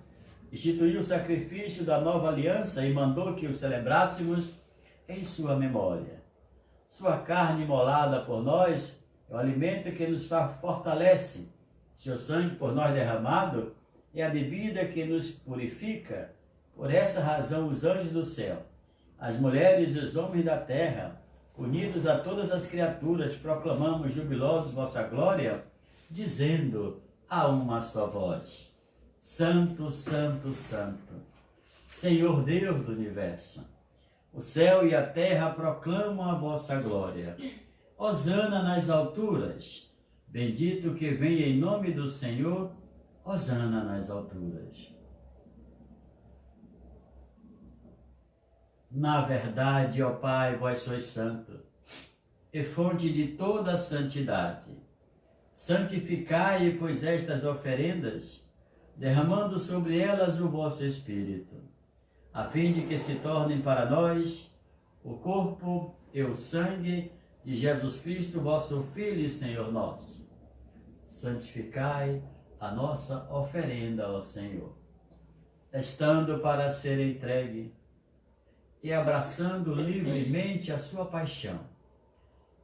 instituiu o sacrifício da nova aliança e mandou que o celebrássemos em sua memória. Sua carne imolada por nós é o alimento que nos fortalece. Seu sangue por nós derramado é a bebida que nos purifica. Por essa razão, os anjos do céu, as mulheres e os homens da terra, unidos a todas as criaturas, proclamamos jubilosos vossa glória, dizendo a uma só voz: Santo, Santo, Santo, Senhor Deus do Universo, o céu e a terra proclamam a vossa glória. Hosana nas alturas, bendito que vem em nome do Senhor, hosana nas alturas. Na verdade, ó Pai, vós sois santo, e fonte de toda a santidade. Santificai, pois, estas oferendas, derramando sobre elas o vosso Espírito, a fim de que se tornem para nós o corpo e o sangue de Jesus Cristo, vosso Filho e Senhor nosso. Santificai a nossa oferenda ao Senhor, estando para ser entregue e abraçando livremente a sua paixão.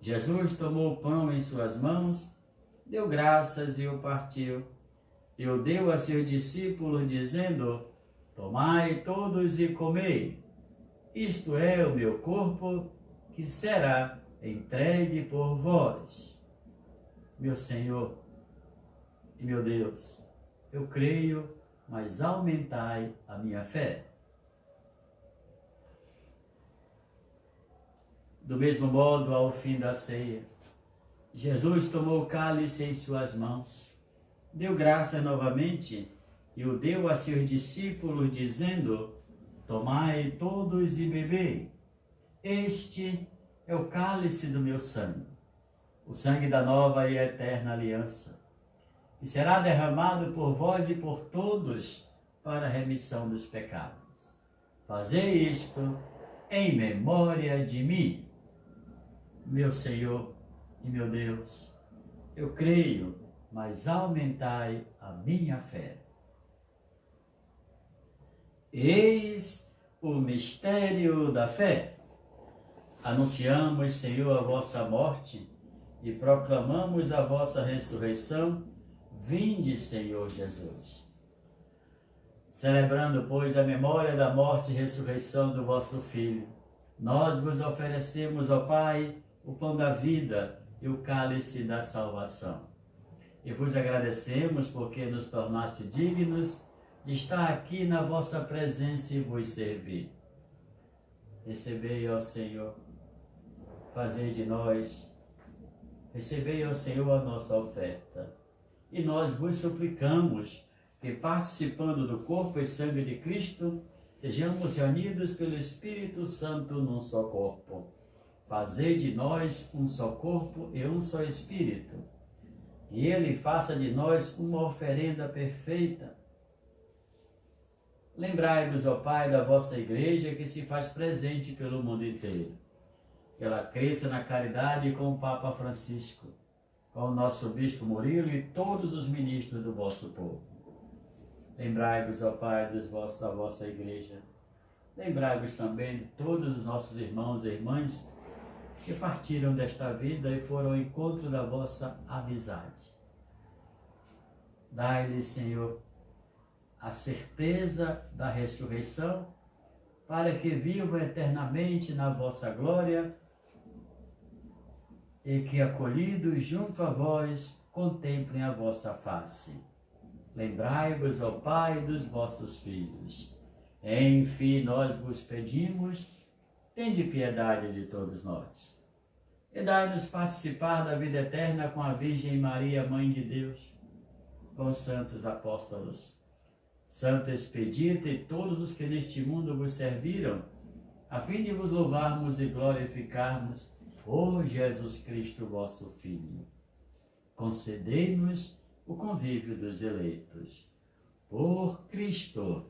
Jesus tomou o pão em suas mãos, deu graças e o partiu, e o deu a seus discípulos, dizendo: Tomai todos e comei, isto é o meu corpo, que será entregue por vós. Meu Senhor e meu Deus, eu creio, mas aumentai a minha fé. Do mesmo modo, ao fim da ceia, Jesus tomou o cálice em suas mãos, deu graças novamente e o deu a seus discípulos, dizendo: Tomai todos e bebei. Este é o cálice do meu sangue, o sangue da nova e eterna aliança, que será derramado por vós e por todos para a remissão dos pecados. Fazei isto em memória de mim. Meu Senhor e meu Deus, eu creio, mas aumentai a minha fé. Eis o mistério da fé. Anunciamos, Senhor, a vossa morte e proclamamos a vossa ressurreição. Vinde, Senhor Jesus. Celebrando, pois, a memória da morte e ressurreição do vosso Filho, nós vos oferecemos, ó Pai, o pão da vida e o cálice da salvação. E vos agradecemos porque nos tornaste dignos de estar aqui na vossa presença e vos servir. Recebei, ó Senhor, fazei de nós, recebei, ó Senhor, a nossa oferta. E nós vos suplicamos que, participando do corpo e sangue de Cristo, sejamos reunidos pelo Espírito Santo num só corpo. Fazei de nós um só corpo e um só Espírito. Que Ele faça de nós uma oferenda perfeita. Lembrai-vos, ó Pai, da vossa Igreja que se faz presente pelo mundo inteiro. Que ela cresça na caridade com o Papa Francisco, com o nosso Bispo Murilo e todos os ministros do vosso povo. Lembrai-vos, ó Pai, da vossa Igreja. Lembrai-vos também de todos os nossos irmãos e irmãs que partiram desta vida e foram ao encontro da vossa amizade. Dai-lhes, Senhor, a certeza da ressurreição para que vivam eternamente na vossa glória e que, acolhidos junto a vós, contemplem a vossa face. Lembrai-vos, ó Pai, dos vossos filhos. Enfim, nós vos pedimos, tende piedade de todos nós. E dai-nos participar da vida eterna com a Virgem Maria, Mãe de Deus, com os santos apóstolos, Santa Expedita e todos os que neste mundo vos serviram, a fim de vos louvarmos e glorificarmos por Jesus Cristo, vosso Filho. Concedei-nos o convívio dos eleitos. Por Cristo,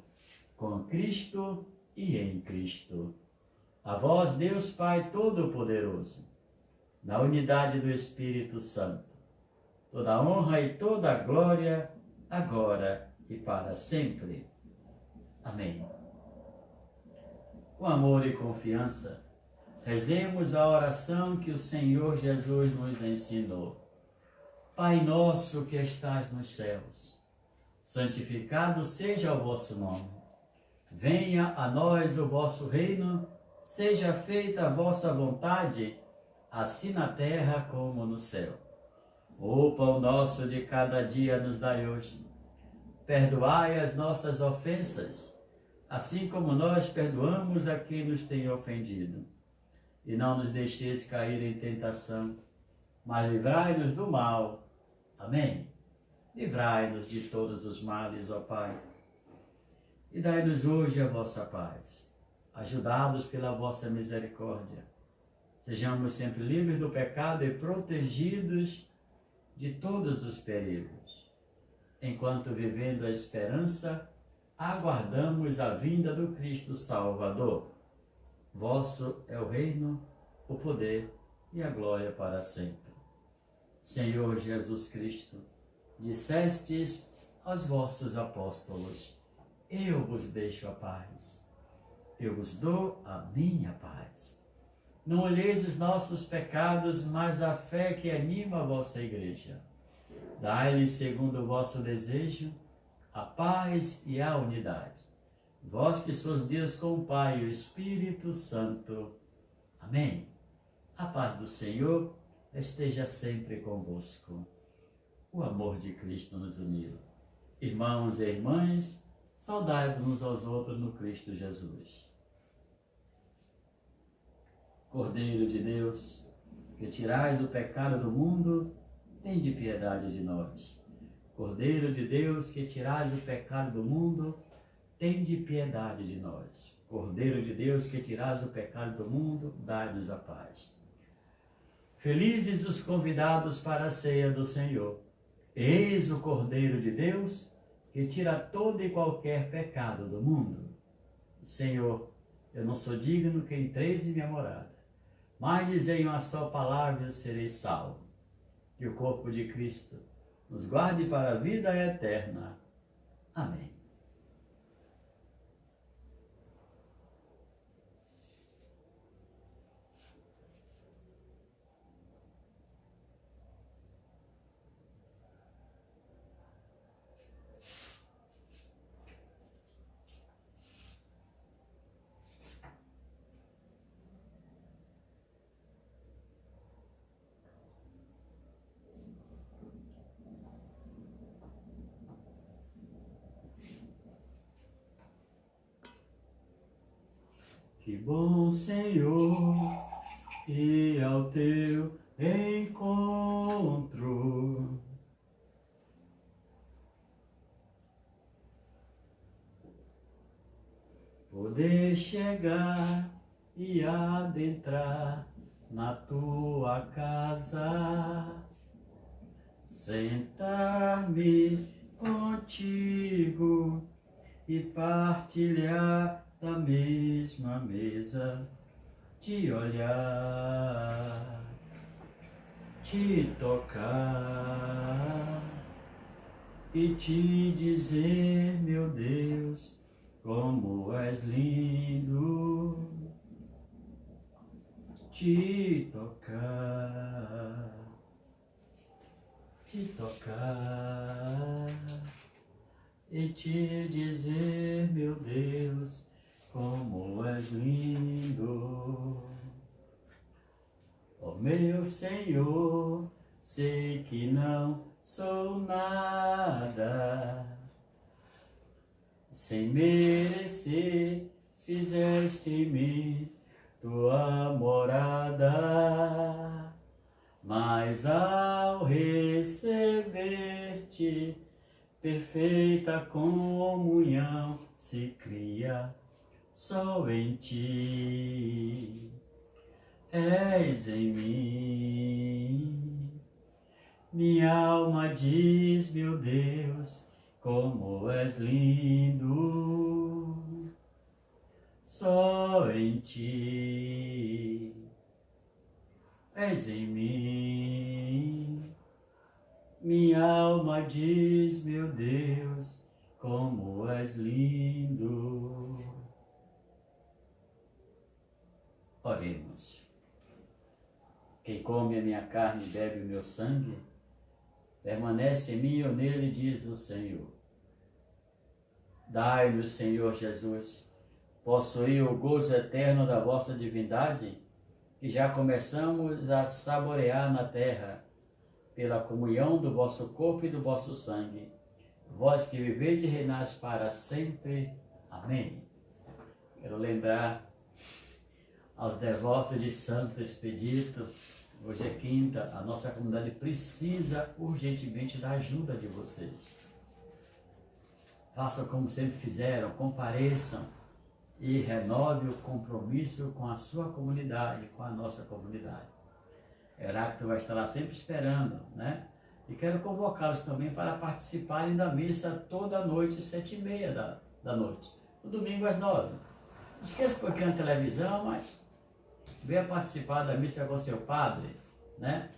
com Cristo e em Cristo. A vós, Deus Pai Todo-Poderoso, na unidade do Espírito Santo, toda a honra e toda a glória, agora e para sempre. Amém. Com amor e confiança, rezemos a oração que o Senhor Jesus nos ensinou. Pai nosso que estás nos céus, santificado seja o vosso nome. Venha a nós o vosso reino, seja feita a vossa vontade, assim na terra como no céu. O pão nosso de cada dia nos dai hoje. Perdoai as nossas ofensas, assim como nós perdoamos a quem nos tem ofendido. E não nos deixeis cair em tentação, mas livrai-nos do mal. Amém. Livrai-nos de todos os males, ó Pai. E dai-nos hoje a vossa paz. Ajudados pela vossa misericórdia, sejamos sempre livres do pecado e protegidos de todos os perigos. Enquanto, vivendo a esperança, aguardamos a vinda do Cristo Salvador. Vosso é o reino, o poder e a glória para sempre. Senhor Jesus Cristo, dissestes aos vossos apóstolos: eu vos deixo a paz, eu vos dou a minha paz. Não olheis os nossos pecados, mas a fé que anima a vossa igreja. Dai-lhes, segundo o vosso desejo, a paz e a unidade. Vós que sois Deus com o Pai e o Espírito Santo. Amém. A paz do Senhor esteja sempre convosco. O amor de Cristo nos uniu. Irmãos e irmãs, saudai-vos uns aos outros no Cristo Jesus. Cordeiro de Deus, que tirais o pecado do mundo, tende piedade de nós. Cordeiro de Deus, que tirais o pecado do mundo, tende piedade de nós. Cordeiro de Deus, que tirais o pecado do mundo, dai-nos a paz. Felizes os convidados para a ceia do Senhor. Eis o Cordeiro de Deus, que tira todo e qualquer pecado do mundo. Senhor, eu não sou digno que entreis em minha morada, mas dizei uma só palavra e eu serei salvo. Que o corpo de Cristo nos guarde para a vida eterna. Amém. Que bom, Senhor, ir ao teu encontro. Poder chegar e adentrar na tua casa, sentar-me contigo e partilhar da mesma mesa, te olhar, te tocar e te dizer, meu Deus, como és lindo, te tocar e te dizer, meu Deus, como meu Senhor, sei que não sou nada. Sem merecer, fizeste-me tua morada. Mas ao receber-te, perfeita comunhão se cria só em ti. És em mim. Minha alma diz, meu Deus, como és lindo. Só em ti. És em mim. Minha alma diz, meu Deus, como és lindo. Oremos. Quem come a minha carne e bebe o meu sangue, permanece em mim e eu nele, diz o Senhor. Dai-nos, Senhor Jesus, possuir o gozo eterno da vossa divindade, que já começamos a saborear na terra, pela comunhão do vosso corpo e do vosso sangue, vós que viveis e reinais para sempre. Amém. Quero lembrar aos devotos de Santo Expedito, hoje é quinta, a nossa comunidade precisa urgentemente da ajuda de vocês. Façam como sempre fizeram, compareçam e renove o compromisso com a sua comunidade, com a nossa comunidade. Heráclito vai estar lá sempre esperando, né? E quero convocá-los também para participarem da missa toda noite, 7h30 da noite. No domingo às 9h. Esqueça um pouquinho a televisão, mas venha participar da missa com seu padre, né?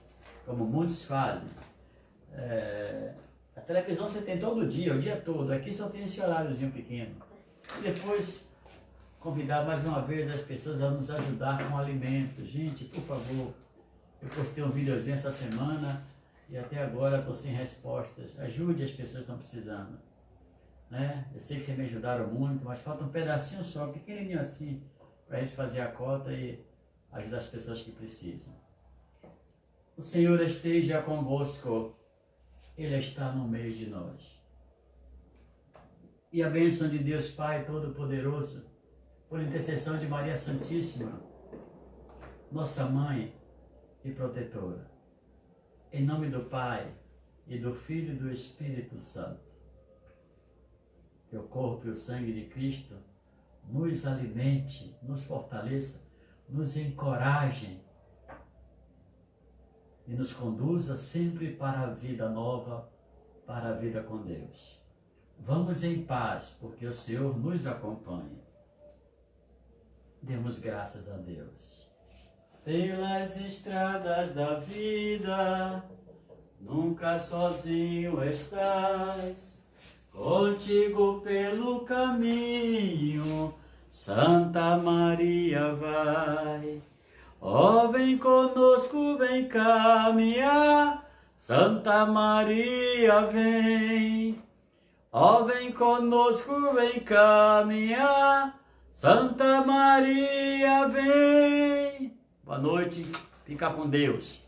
Como muitos fazem. A televisão você tem todo dia, o dia todo. Aqui só tem esse horáriozinho pequeno. E depois convidar mais uma vez as pessoas a nos ajudar com alimentos. Gente, por favor, eu postei um videozinho essa semana e até agora estou sem respostas. Ajude as pessoas que estão precisando, né? Eu sei que vocês me ajudaram muito, mas falta um pedacinho só, pequenininho assim, para a gente fazer a cota e ajudar as pessoas que precisam. O Senhor esteja convosco, Ele está no meio de nós. E a bênção de Deus Pai Todo-Poderoso, por intercessão de Maria Santíssima, nossa Mãe e Protetora, em nome do Pai, e do Filho e do Espírito Santo, que o corpo e o sangue de Cristo nos alimente, nos fortaleça, nos encorajem e nos conduza sempre para a vida nova, para a vida com Deus. Vamos em paz, porque o Senhor nos acompanha. Demos graças a Deus. Pelas estradas da vida, nunca sozinho estás. Contigo pelo caminho, Santa Maria vai. Ó, vem conosco, vem caminhar, Santa Maria vem. Ó, vem conosco, vem caminhar, Santa Maria vem. Boa noite, fica com Deus.